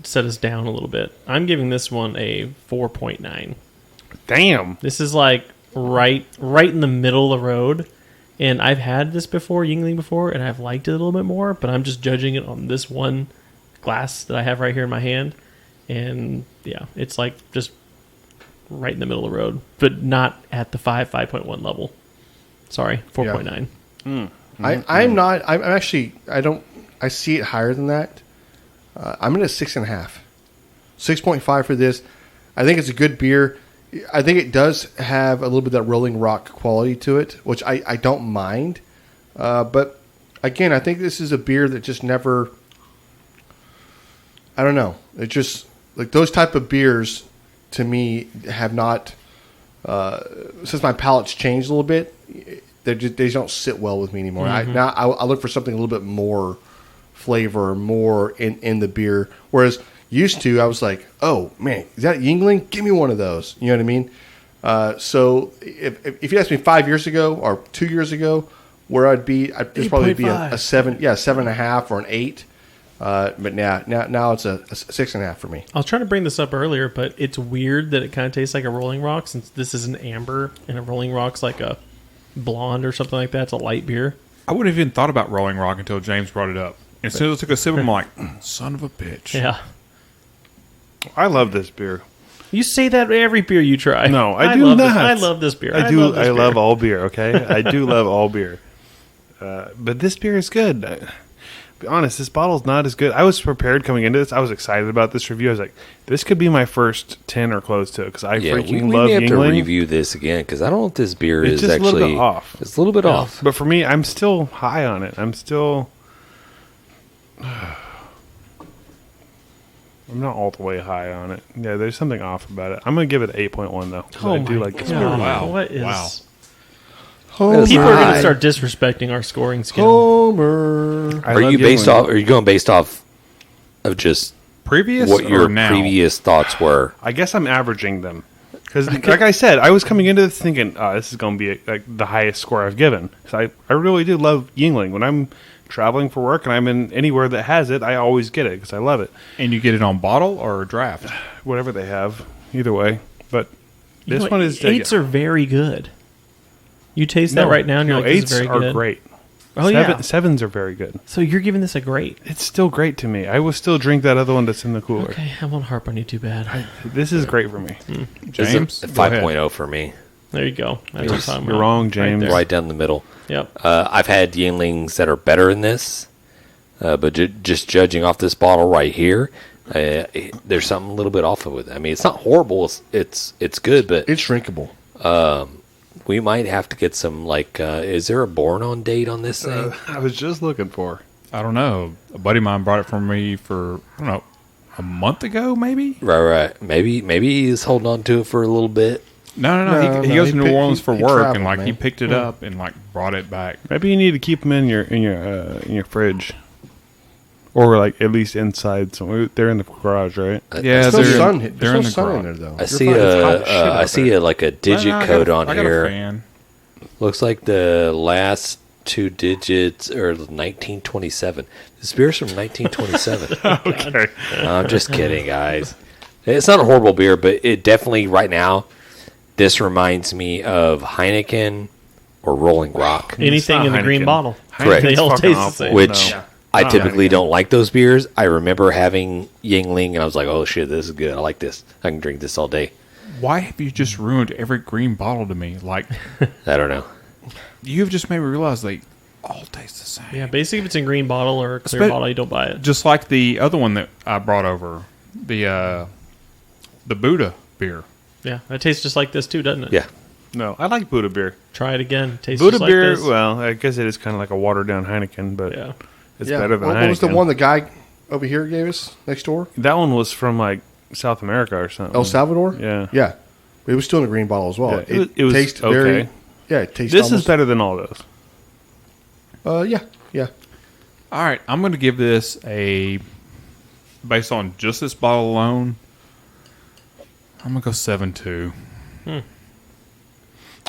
set us down a little bit. I'm giving this one a 4.9. Damn. This is like right in the middle of the road. And I've had this before, Yingling before, and I've liked it a little bit more, but I'm just judging it on this one glass that I have right here in my hand. And yeah, it's like just right in the middle of the road, but not at the 5.1 level. Sorry, 4.9. I'm not. I'm actually. I see it higher than that. I'm at a 6.5, 6.5 for this. I think it's a good beer. I think it does have a little bit of that Rolling Rock quality to it, which I don't mind. But again, I think this is a beer that just never. I don't know. It just like those type of beers to me have not. Since my palate's changed a little bit, they just don't sit well with me anymore. Mm-hmm. Now I look for something a little bit more flavor, more in the beer. Whereas used to, I was like, oh man, is that Yingling? Give me one of those. You know what I mean? So if you asked me 5 years ago or 2 years ago where I'd there's probably be a 7.5 or an 8. But now it's a 6.5 for me. I was trying to bring this up earlier, but it's weird that it kind of tastes like a Rolling Rock since this is an amber and a Rolling Rock's like a blonde or something like that. It's a light beer. I wouldn't have even thought about Rolling Rock until James brought it up. As soon as I took a sip, I'm like, son of a bitch. Yeah. I love this beer. You say that every beer you try. No, I do love not. This. I love this beer. I do. Love this I love beer. all beer. Okay, I do love all beer. But this beer is good. Be honest, this bottle's not as good. I was prepared coming into this. I was excited about this review. I was like, this could be my first 10 or close to it because I freaking we love may have to Yingling. review this again because I don't know if this beer It's is just actually a little bit off. It's a little bit off. But for me, I'm still high on it. I'm not all the way high on it. Yeah, there's something off about it. I'm going to give it 8.1 though. 'Cause I do like this beer. Wow. What is... Wow. Homer. People are going to start disrespecting our scoring scale. Homer. I Are love you based Yingling. off? Are you going based off of just Previous what or your now? previous thoughts were? I guess I'm averaging them. Because, like I said, I was coming into this thinking, this is going to be like the highest score I've given. Because I really do love Yingling. When I'm traveling for work and I'm in anywhere that has it, I always get it because I love it. And you get it on bottle or draft? Whatever they have, either way. But You this know, one is... eights are very good. You taste that right now and you're like, this eights is very are good. great. Oh, yeah. Sevens are very good. So you're giving this a great. It's still great to me. I will still drink that other one that's in the cooler. Okay, I won't harp on you too bad. This is great for me. James? This is a Go ahead. 5.0 for me. There you go. That's what I'm talking You're about. wrong, James. there. Right down the middle. Yep. I've had Yinglings that are better than this, but just judging off this bottle right here, there's something a little bit off of it. I mean, it's not horrible. It's good, but It's drinkable. we might have to get some is there a born on date on this thing? I was just looking for. I don't know. A buddy of mine brought it for me for, I don't know, a month ago, maybe? Right. Maybe he's holding on to it for a little bit. No. No, He no, goes he to New picked- Orleans he- for he work, traveled, and like he man. picked it up and like brought it back. Maybe you need to keep them in your fridge, or like at least inside. So they're in the garage, right? Yeah, There's no they're, sun. they're There's in no the sun in garage. there though. I see fine. It's hot as shit I out see like a digit I got code a- on I got a here. fan. Looks like the last two digits are 1927. This beer's from 1927. Okay. No, I'm just kidding, guys. It's not a horrible beer, but it definitely right now, this reminds me of Heineken or Rolling Rock, Anything not in the green Heineken. bottle. Correct. They all fucking taste the awful. same. which No. I Not typically Heineken. don't like those beers. I remember having Yingling, and I was like, oh shit, this is good. I like this. I can drink this all day. Why have you just ruined every green bottle to me? Like, I don't know. you've just made me realize they all taste the same. Yeah, basically, if it's in green bottle or a clear Espe- bottle, you don't buy it. Just like the other one that I brought over, the Buddha beer. Yeah, it tastes just like this too, doesn't it? Yeah. No, I like Buddha beer. Try it again. Tastes Buddha just beer. like this. Well, I guess it is kind of like a watered down Heineken, but Yeah. it's Yeah. better than What Heineken. was the one the guy over here gave us next door? That one was from like South America or something. El Salvador? Yeah. Yeah. It was still in a green bottle as well. Yeah, it was tastes okay. very. Yeah, it tastes. This is almost, better than all those. Yeah. All right, I'm going to give this based on just this bottle alone, I'm going to go 7.2.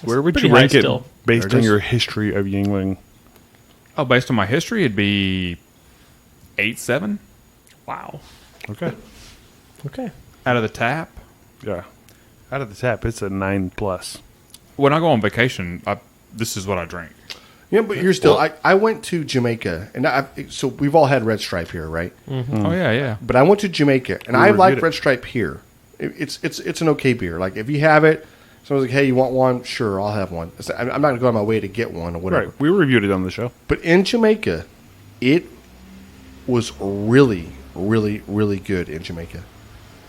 Where would pretty you high rank it still. based There it on is. your history of Yingling? Oh, based on my history, it'd be 8.7 Wow. Okay. Okay. out of the tap. Yeah. Out of the tap, it's a 9+. When I go on vacation, this is what I drink. Yeah, but you're still. I went to Jamaica, and so we've all had Red Stripe here, right? Oh, yeah. But I went to Jamaica, and We I like reviewed it. Red Stripe here. It's an okay beer. Like if you have it, someone's like, "Hey, you want one? Sure, I'll have one." I'm not gonna go on my way to get one or whatever. Right. We reviewed it on the show. But in Jamaica, it was really, really, really good in Jamaica.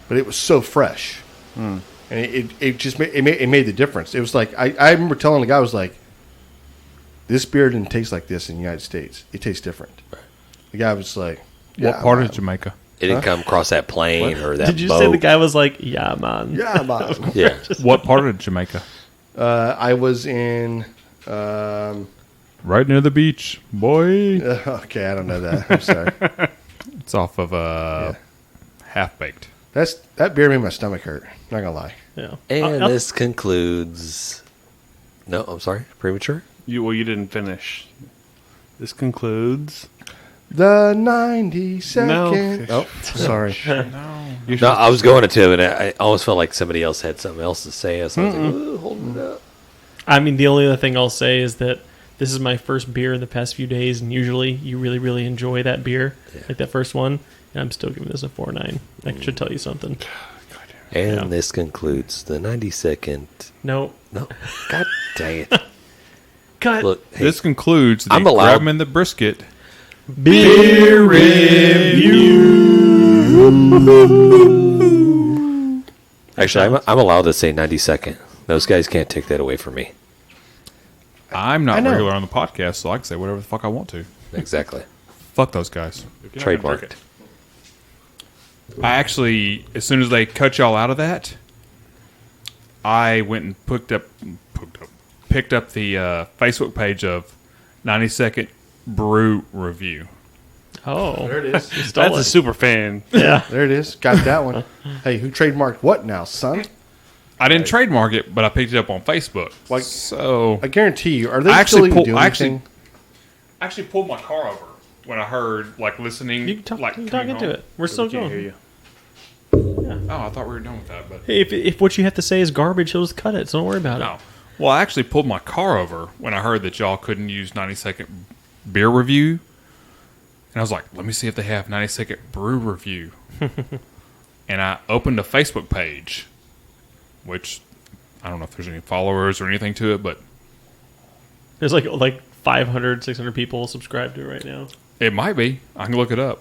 But it was so fresh, and it just made the difference. It was like I remember telling the guy, I was like, "This beer didn't taste like this in the United States. It tastes different." The guy was like, What "Yeah, part man. of Jamaica? It didn't come across that plane or that Did you boat. say the guy was like, yeah, man? Yeah, man." Yeah. What part of Jamaica? I was in right near the beach, boy. Okay, I don't know that. I'm sorry. It's off of Half Baked. That beer made my stomach hurt. Not gonna lie. Yeah. And this concludes. No, I'm sorry. Premature? You didn't finish. This concludes. The 90-second. No. Oh, sorry. No, I was going to, and I almost felt like somebody else had something else to say. So I was like, ooh, hold it up. I mean, the only other thing I'll say is that this is my first beer in the past few days, and usually you really, really enjoy that beer, like that first one, and I'm still giving this a 4.9. That should tell you something. And this concludes the 90-second. No. God dang it. Cut. Look, hey, This concludes the I'm allowed- Grab 'em in the Brisket. Beer review. actually, I'm allowed to say 90-second. Those guys can't take that away from me. I'm not know. regular on the podcast, so I can say whatever the fuck I want to. Exactly. Fuck those guys. Trademarked. I actually, as soon as they cut y'all out of that, I went and picked up the Facebook page of 90-second Brew review. Oh. There it is. That's a super fan. Yeah. There it is. Got that one. Hey, who trademarked what now, son? I didn't trademark it, but I picked it up on Facebook. Like- So I guarantee you. Are they I still actually even pulled. doing I anything? actually pulled my car over when I heard You listening. can talk, like you can talk coming into home. it. We're still Can't hear going. you. Oh, I thought we were done with that, but Hey, if what you have to say is garbage, he'll just cut it, so don't worry about no. it. Well, I actually pulled my car over when I heard that y'all couldn't use 90-second beer review. And I was like, let me see if they have 90-second brew review. And I opened a Facebook page, which I don't know if there's any followers or anything to it, but There's like 500, 600 people subscribed to it right now. it might be. I can look it up.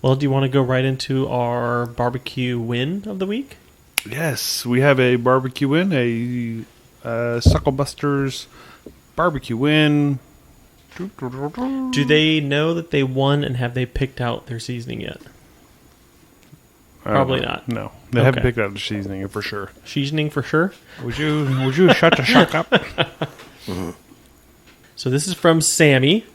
Well, do you want to go right into our barbecue win of the week? Yes, we have a barbecue win, a Sucklebusters barbecue win. Do they know that they won, and have they picked out their seasoning yet? Probably not. No, they haven't Okay. picked out the seasoning for sure. Seasoning for sure. Would you shut the fuck up? So this is from Sammy.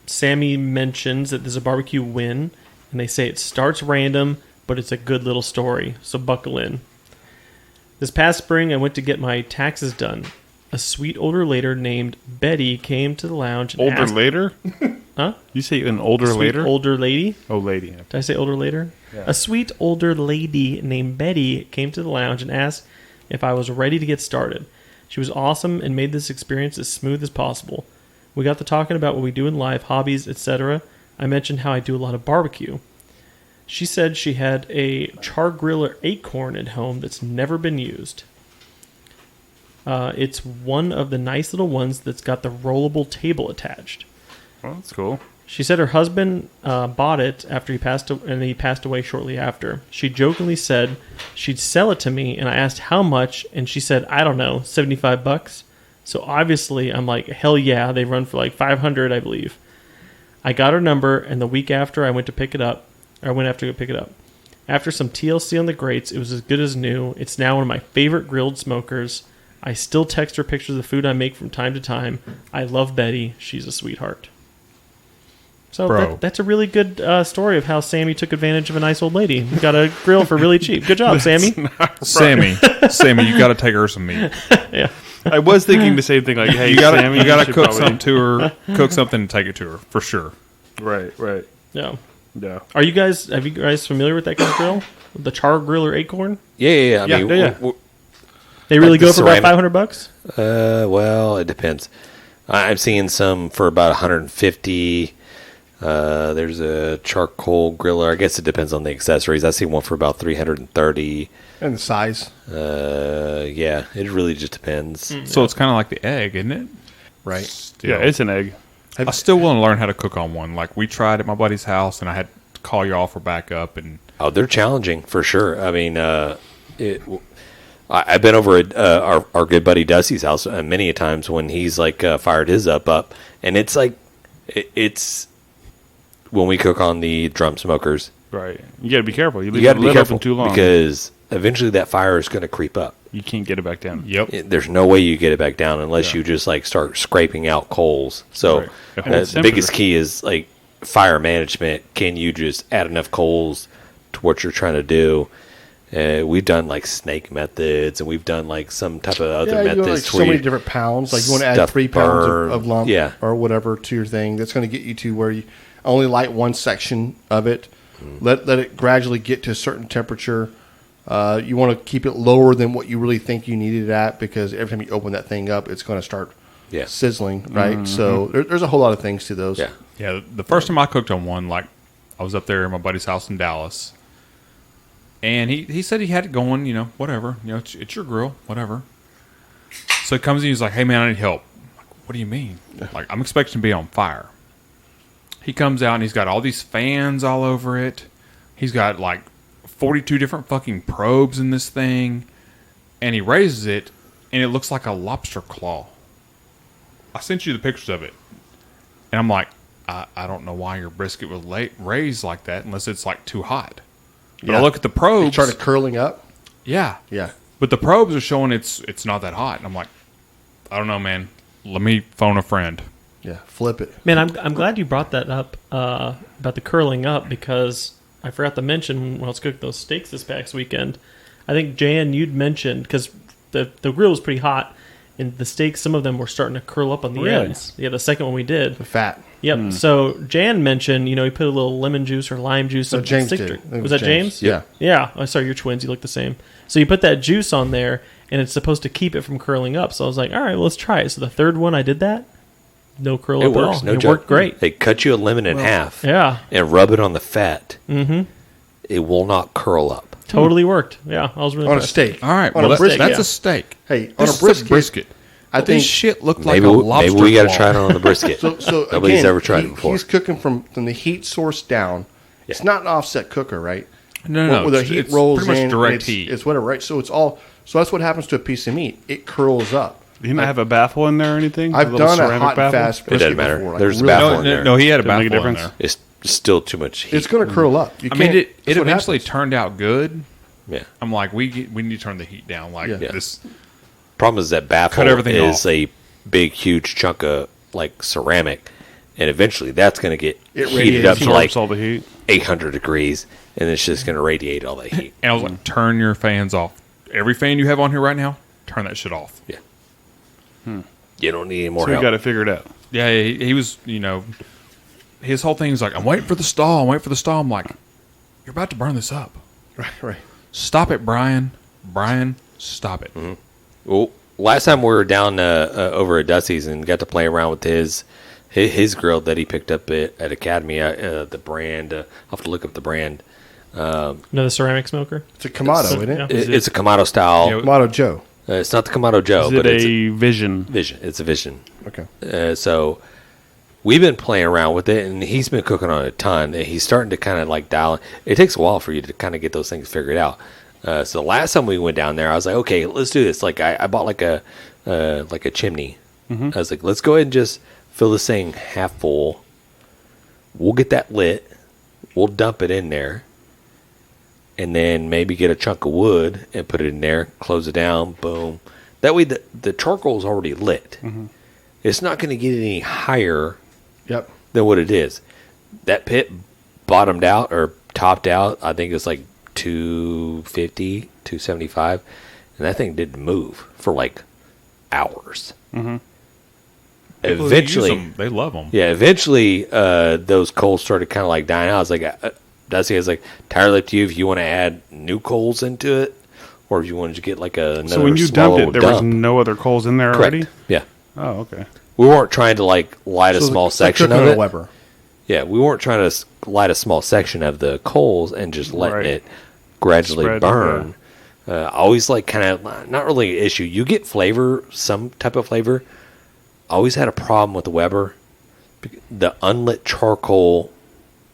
Sammy mentions that there's a barbecue win, and they say it starts random, but it's a good little story, so buckle in. This past spring, I went to get my taxes done. A sweet older lady named Betty came to the lounge and Older asked... later? Huh? You say an older Sweet later? older lady? Oh, lady. Did I say older later? Yeah. A sweet older lady named Betty came to the lounge and asked if I was ready to get started. She was awesome and made this experience as smooth as possible. We got to talking about what we do in life, hobbies, etc. I mentioned how I do a lot of barbecue. She said she had a char griller acorn at home that's never been used. It's one of the nice little ones that's got the rollable table attached. Oh, that's cool. She said her husband bought it after he passed, and he passed away shortly after. She jokingly said she'd sell it to me, and I asked how much, and she said, I don't know, $75. So obviously, I'm like, hell yeah, they run for like $500, I believe. I got her number, and the week after, I went to pick it up. Or I went after to pick it up. After some TLC on the grates, it was as good as new. It's now one of my favorite grilled smokers. I still text her pictures of the food I make from time to time. I love Betty. She's a sweetheart. So Bro. that's a really good story of how Sammy took advantage of a nice old lady. He got a grill for really cheap. Good job, Sammy. Sammy, you got to take her some meat. Yeah. I was thinking the same thing. Like, hey, You got Sammy, to should cook probably- something to her. Cook something and take it to her for sure. Right. Yeah. Yeah. Have you guys familiar with that kind of grill? The char griller acorn? Yeah. I Yeah, mean, yeah. They really Like the go for about ceramic- $500? well, it depends. I'm seeing some for about 150. There's a charcoal griller. I guess it depends on the accessories. I see one for about 330. And the size. Yeah, it really just depends. So it's kind of like the egg, isn't it? Right. Still. Yeah, it's an egg. I still want to learn how to cook on one. Like we tried at my buddy's house, and I had to call y'all for backup. And Oh, they're challenging for sure. I mean, I've been over at our good buddy Dusty's house many a times when he's like fired his up, and it's like it's when we cook on the drum smokers. Right. You got to be careful. You leave You got the to be lid careful open too long. because eventually that fire is going to creep up, you can't get it back down. Yep. There's no way you get it back down unless you just like start scraping out coals. So Right. the biggest key is like fire management. Can you just add enough coals to what you're trying to do? We've done like snake methods, and we've done like some type of other Yeah, you methods. go like so where many you different pounds. Like you want to add stuff 3 pounds burn. of lump Yeah. or whatever to your thing. That's going to get you to where you only light one section of it. Let it gradually get to a certain temperature. You want to keep it lower than what you really think you need it at, because every time you open that thing up, it's going to start Yeah. sizzling, right? So there's a whole lot of things to those. Yeah. Yeah, the first time I cooked on one, like I was up there at my buddy's house in Dallas, and he said he had it going, whatever, it's your grill, whatever. So he comes in, he's like, "Hey man, I need help." I'm like, "What do you mean?" Like, I'm expecting to be on fire. He comes out and he's got all these fans all over it. He's got like 42 different fucking probes in this thing, and he raises it, and it looks like a lobster claw. I sent you the pictures of it, and I'm like, I don't know why your brisket was raised like that unless it's like too hot. But I look at the It probes. started curling up. Yeah. Yeah. But the probes are showing it's not that hot. And I'm like, I don't know, man. Let me phone a friend. Yeah. Flip it. Man, I'm glad you brought that up about the curling up, because I forgot to mention when I was cooking those steaks this past weekend. I think, Jan, you'd mentioned, because the grill was pretty hot, and the steaks, some of them were starting to curl up on the Really? ends. Yeah, the second one we did. The fat. Yep. So Jan mentioned, he put a little lemon juice or lime juice. No, some James stick did. drink. I think it Was that James? Yeah. Yeah. Oh, sorry, you're twins. You look the same. So you put that juice on there, and it's supposed to keep it from curling up. So I was like, all right, well, let's try it. So the third one I did that. No curl It up works. at all. No it joke. worked great. They cut you a lemon in half Yeah. and rub it on the fat. Mm-hmm. It will not curl up. Totally worked. Yeah, I was really On a impressed. steak. All right. On Well, a brisket. that's yeah. a steak. Hey, This on is a brisket. brisket. I This think shit looked like Maybe, a lobster maybe we got to claw. try it on the brisket. so. Nobody's again, ever tried it before. He's cooking from the heat source down. It's not an offset cooker, right? No. Where the it's- heat it's rolls pretty much in, direct it's, heat. it's whatever, right? So it's all. So that's what happens to a piece of meat. It curls up. Do you not have a baffle in there or anything? I've little done a ceramic hot and baffle? fast It brisket doesn't matter. before. There's a really- baffle No, in there. no, he had a Doesn't make a baffle in difference? there. It's still too much heat. It's going to curl up. You I mean, can't- it that's what eventually happens. turned out good. Yeah. I'm like, we need to turn the heat down. Like Yeah. this. Problem is that baffle Cut everything is off. a big, huge chunk of like ceramic, and eventually that's going to get It heated up radiates. to like Absorbs all the heat. 800 degrees, and it's just going to radiate all that heat. And I was like, turn your fans off. Every fan you have on here right now, turn that shit off. Yeah. You don't need any more So we help. got it figured out. Yeah, he was, his whole thing was like, I'm waiting for the stall. I'm like, you're about to burn this up. Right. Stop it, Brian. Brian, stop it. Well, last time we were down over at Dusty's and got to play around with his grill that he picked up at Academy. The brand, I'll have to look up the brand. Another ceramic smoker. It's a Kamado, isn't it? Yeah. It's a Kamado style. Yeah. Kamado Joe. It's not the Kamado Joe, Is but it it's a Vision? Vision. It's a Vision. Okay. So we've been playing around with it, and he's been cooking on it a ton. And he's starting to kind of like dial in. It takes a while for you to kind of get those things figured out. So the last time we went down there, I was like, okay, let's do this. Like I bought like a chimney. I was like, let's go ahead and just fill this thing half full. We'll get that lit. We'll dump it in there. And then maybe get a chunk of wood and put it in there, close it down, boom. That way the charcoal is already lit. It's not going to get any higher Yep. than what it is. That pit bottomed out or topped out, I think it's like 250, 275. And that thing didn't move for like hours. People who use Eventually, them, they love them. eventually, those coals started kind of like dying out. I was like, Dusty was like, entirely up to you if you want to add new coals into it, or if you wanted to get like another. So when you small dumped it, there little was dump. no other coals in there Correct. already? Yeah, Oh, okay. we weren't trying to like light a So small it's like section cooking of on a it. Weber. Yeah, we weren't trying to light a small section of the coals and just letting Right. it gradually Spread, burn. Always like kind of not really an issue. You get flavor, some type of flavor. Always had a problem with the Weber. The unlit charcoal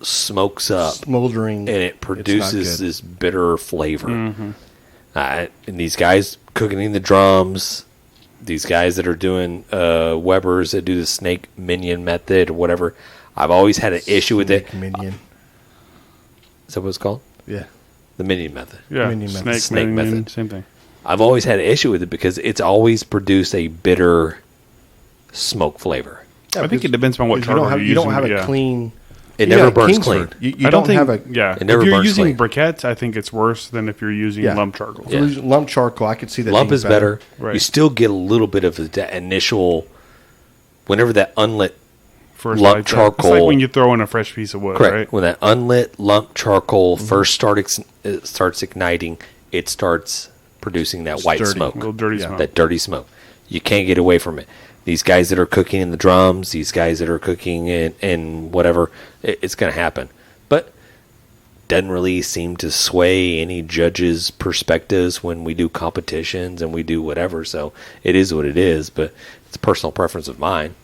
smokes up Smoldering. and it produces good. this bitter flavor. And these guys cooking in the drums, these guys that are doing Webers that do the snake minion method or whatever, I've always had an issue with it. Minion. Is that what it's called? Yeah. The minion method. Yeah, Minion method. snake, Snake minion, method. same thing. I've always had an issue with it because it's always produced a bitter smoke flavor. Yeah, I think it depends on what because charcoal you don't have using, a clean. It You never got burns Kingsford. clean. You I don't think. have a Yeah, It never if you're burns using clean. briquettes, I think it's worse than if you're using Yeah. lump charcoal. Yeah. lump charcoal. I could see that. Lump being is better. Right. You still get a little bit of that initial, whenever that unlit, First lump like that. charcoal. It's like when you throw in a fresh piece of wood, correct, right? when that unlit lump charcoal first starts igniting, it starts producing that white dirty. smoke. A little dirty Yeah. smoke. That dirty smoke. You can't get away from it. These guys that are cooking in the drums, these guys that are cooking in whatever, it's going to happen. But doesn't really seem to sway any judges' perspectives when we do competitions and we do whatever. So it is what it is, but it's a personal preference of mine.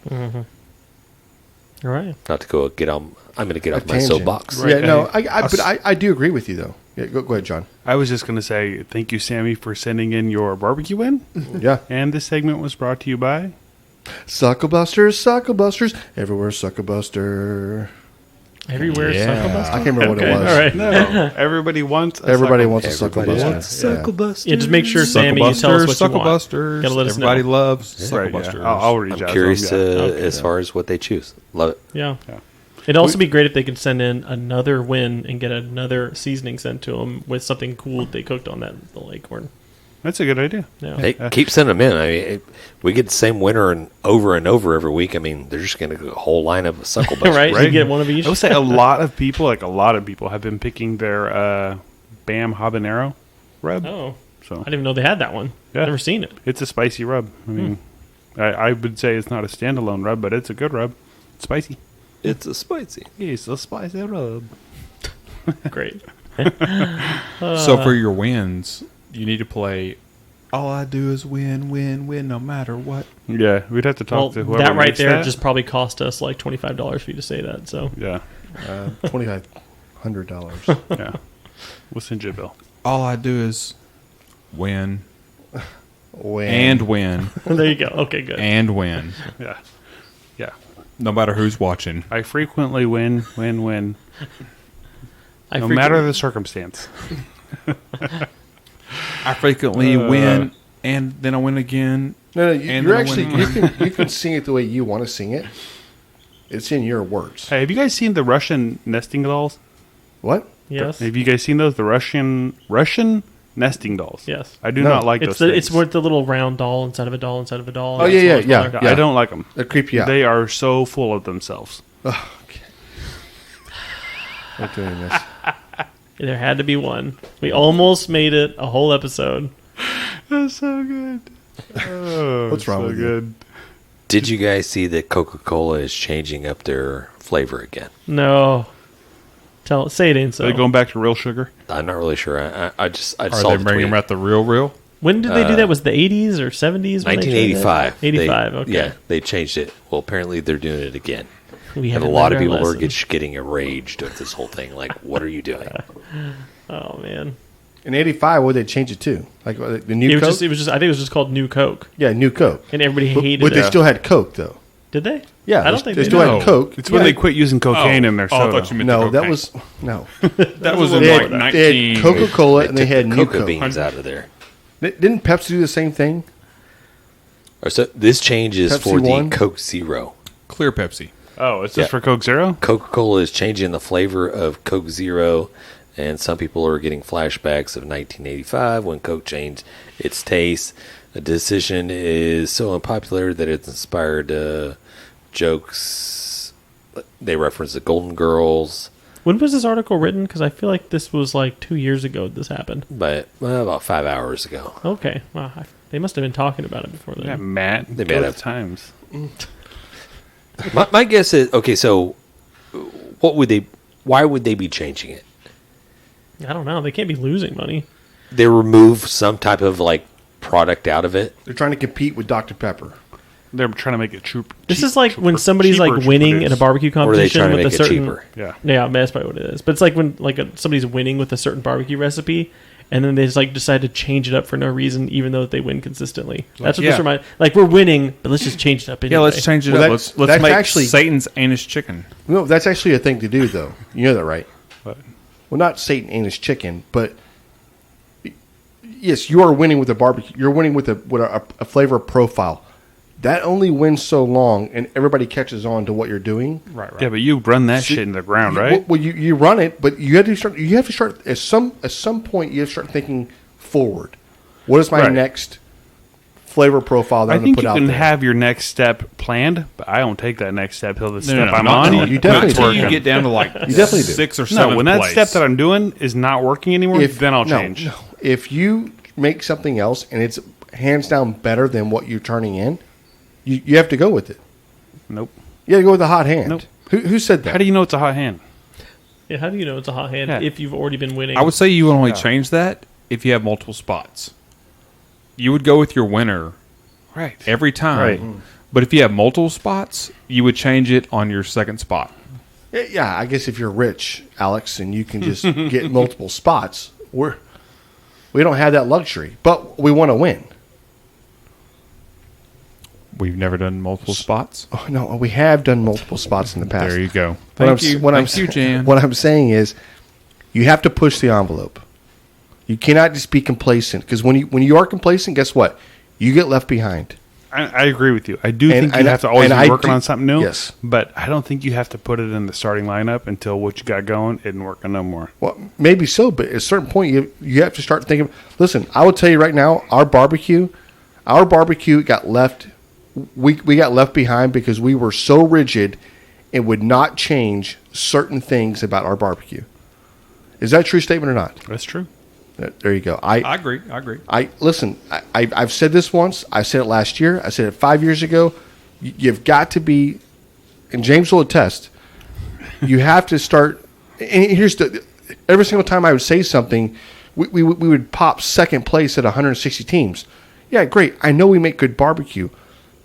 All right. Not to go get on. I'm going to get off my tangent. soapbox. Right. Yeah, no, Hey, but I do agree with you though. Yeah, go ahead, John. I was just going to say thank you, Sammy, for sending in your barbecue win. Yeah, And this segment was brought to you by. Sucklebusters, everywhere. Sucklebuster. Everywhere. Yeah. Sucklebusters? I can't remember what it was. All right. No, everybody wants. Everybody wants a Everybody Sucklebusters. wants Yeah. Sucklebusters. Yeah, just make sure, Sammy, you tell us what you want. Sucklebusters. Gotta let us Everybody know. loves Right, Sucklebusters. yeah. I'll reach out. I'm to curious them, yeah. as far as what they choose. Love it. Yeah. Yeah. It'd also be great if they could send in another win and get another seasoning sent to them with something cool they cooked on the Lakecorn. That's a good idea. Yeah. Hey, keep sending them in. I mean, we get the same winner and over every week. I mean, they're just going to go a whole lineup of Sucklebusters. right? Right. You get one of each. I would say a lot of people, have been picking their Bam habanero rub. Oh. So I didn't even know they had that one. Yeah. Never seen it. it's a spicy rub. I mean, I would say it's not a standalone rub, but it's a good rub. It's spicy. It's a spicy. It's a spicy rub. Great. So for your wins, you need to play. All I do is win, win, win, no matter what. Yeah, we'd have to talk Well, to whoever that right makes there that. just probably cost us like $25 for you to say that. So Yeah, $2,500. yeah. We'll send you a bill. All I do is win When and win there you go. Okay, good. and win, Yeah, yeah. no matter who's watching. I frequently win. No I matter the circumstance. I frequently win, and then I win again. no, And you're then actually when- you can sing it the way you want to sing it. It's in your words. Hey, have you guys seen the Russian nesting dolls? What? Yes. Have you guys seen those? The Russian nesting dolls? Yes. I do No. not like It's those. it's things. with the little round doll inside of a doll inside of a doll. Oh, It's yeah, always yeah, fun. yeah. I don't like them. That creep you out. They are so full of themselves. Oh, okay. Not doing this. There had to be one. We almost made it a whole episode. That's so good. Oh, What's wrong so with you? good. Did you guys see that Coca-Cola is changing up their flavor again? No. Say it ain't so. Are they going back to real sugar? I'm not really sure. I Are saw they the bringing tweet. out the real? When did they do that? Was it the 80s or 70s? when they changed it? 1985. 85, They- okay. Yeah, they changed it. Well, apparently they're doing it again. We And a haven't lot of learned our people are lesson. getting enraged at this whole thing. Like, what are you doing? Oh, man. In '85, what did they change it to? Like the new It was, Coke? just, I think it was just called New Coke. Yeah, new Coke. And everybody But, hated but they it. still had Coke though. Did they? Yeah, I don't think they they still did. had Coke. It's when Yeah. they quit using cocaine in their I soda. thought you meant No, the that cocaine. was no. That was in They like had, 19. they had Coca-Cola and they had took new the coca Coke. beans out of there. Didn't Pepsi do the same thing? So this change is Pepsi for the One? Coke Zero. Clear Pepsi. Oh, it's just Yeah. for Coke Zero? Coca-Cola is changing the flavor of Coke Zero, and some people are getting flashbacks of 1985 when Coke changed its taste. The decision is so unpopular that it's inspired jokes. They reference the Golden Girls, When was this article written? Because I feel like this was like 2 years ago this happened. but about 5 hours ago. Okay. Wow. They must have been talking about it before then. Yeah, Matt. They Go made with up. times. My guess is okay. So, what would they? Why would they be changing it? I don't know. They can't be losing money. They remove some type of like product out of it. They're trying to compete with Dr Pepper. They're trying to make it cheap. This is like when somebody's like winning at a barbecue Or are they competition trying to with a make it certain. cheaper? Yeah. Yeah, that's probably what it is. But it's like when somebody's winning with a certain barbecue recipe, and then they just like decide to change it up for no reason, even though they win consistently. That's what Yeah. this reminds. Like we're winning, but let's just change it up. Anyway. Yeah, let's change it Well, up. that's- Let's that's make actually- Satan's anus chicken. No, that's actually a thing to do, though. You know that, right? What? Well, not Satan ain't his chicken, but yes, you are winning with a barbecue. You're winning with a flavor profile. That only wins so long, and everybody catches on to what you're doing. Right. Yeah, but you run that shit in the ground, right? Well, you run it, but you have to start. You have to start at some point. You have to start thinking forward. What is my Right. next flavor profile that I I'm going think to you put out can there? have your next step planned, but I don't take that next step till the step I'm not on. until- You definitely not until do. you get down to like You definitely do. 6 or 7 No, when that place. step that I'm doing is not working anymore, then I'll change. No. If you make something else and it's hands down better than what you're turning in, you have to go with it. Nope. You got to go with the hot hand. Nope. Who said that? How do you know it's a hot hand? Yeah, how do you know it's a hot hand Yeah. if you've already been winning? I would say you would only change that if you have multiple spots. You would go with your winner Right. every time. Right. But if you have multiple spots, you would change it on your second spot. Yeah, I guess if you're rich, Alex, and you can just get multiple spots, we don't have that luxury, but we want to win. We've never done multiple spots. Oh, no, we have done multiple spots in the past. There you go. What Thank you. Thank you, Jan. What I'm saying is, you have to push the envelope. You cannot just be complacent, because when you are complacent, guess what? You get left behind. I agree with you. I do And- think you and- have to always and be I working do- on something new. yes. But I don't think you have to put it in the starting lineup until what you got going isn't working no more. Well, maybe so, but at a certain point, you have to start thinking. Listen, I will tell you right now, our barbecue got left. We got left behind because we were so rigid, it would not change certain things about our barbecue. Is that a true statement or not? That's true. There you go. I agree. Listen. I've said this once. I said it last year. I said it 5 years ago. You've got to be, and James will attest. You have to start. And here's every single time I would say something, we would pop second place at 160 teams. Yeah, great. I know we make good barbecue,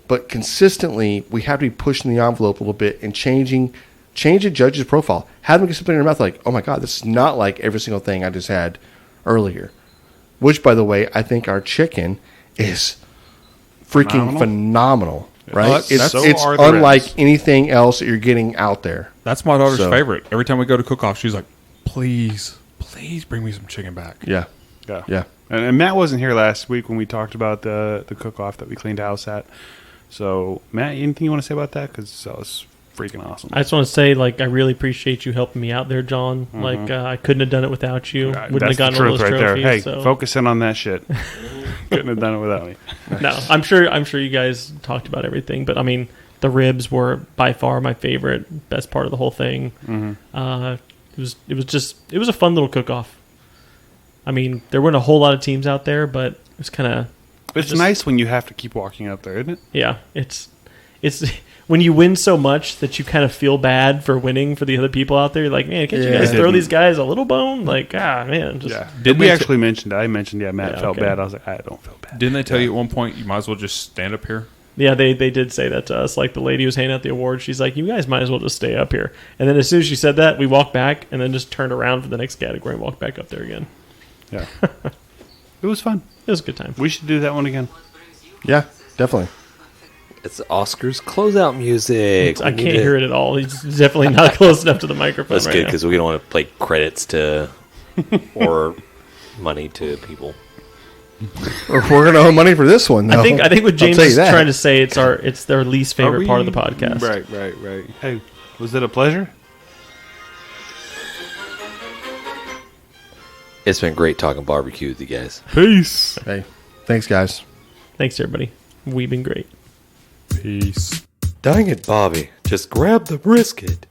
but consistently we have to be pushing the envelope a little bit and change a judge's profile. Have them get something in their mouth like, oh my God, this is not like every single thing I just had earlier. Which, by the way, I think our chicken is freaking phenomenal. Right? That's It's are the unlike ribs. anything else that you're getting out there. That's my daughter's So- favorite. Every time we go to cook off, she's like, please bring me some chicken back. Yeah. Yeah. Yeah. And Matt wasn't here last week when we talked about the cook-off that we cleaned house at. So, Matt, anything you want to say about that? Because that was freaking awesome. I just want to say, like, I really appreciate you helping me out there, John. Like, I couldn't have done it without you. Wouldn't have That's the gotten all truth those right trophies. there. Hey, so. focus in on that shit. Couldn't have done it without me. No, I'm sure you guys talked about everything, but I mean, the ribs were by far my favorite, best part of the whole thing. It was a fun little cook-off. I mean, there weren't a whole lot of teams out there, but it was kind of It's nice when you have to keep walking up there, isn't it? yeah. It's when you win so much that you kind of feel bad for winning for the other people out there. You're like, man, can't you Yeah. guys I throw didn't. these guys a little bone? Like, man, just Didn't we they actually mentioned it. I mentioned, Matt Yeah, felt okay. bad. I was like, I don't feel bad. Didn't they tell you at one point you might as well just stand up here? Yeah, they did say that to us. Like, the lady who was handing out the award, she's like, you guys might as well just stay up here. And then as soon as she said that, we walked back and then just turned around for the next category and walked back up there again. Yeah. It was fun. It was a good time. We should do that one again. Yeah, definitely. It's Oscar's closeout music. I can't hear it at all. He's definitely not close enough to the microphone That's right good now. because we don't want to play credits to or money to people. We're going to owe money for this one, though. I think what I'll James tell you is that. trying to say, it's their least favorite part of the podcast. Right. Hey, was it a pleasure? It's been great talking barbecue with you guys. Peace. Hey, thanks, guys. Thanks, everybody. We've been great. Peace. Dang it, Bobby. Just grab the brisket.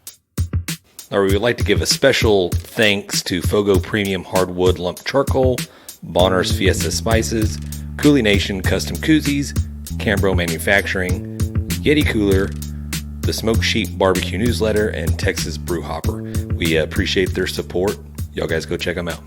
Or we would like to give a special thanks to FOGO Premium Hardwood Lump Charcoal, Bolner's Fiesta Spices, CoolieNation Custom Koozies, Cambro Manufacturing, YETI Cooler, the Smoke Sheep Barbecue Newsletter, and Texas Brew Hopper. We appreciate their support. Y'all guys go check them out.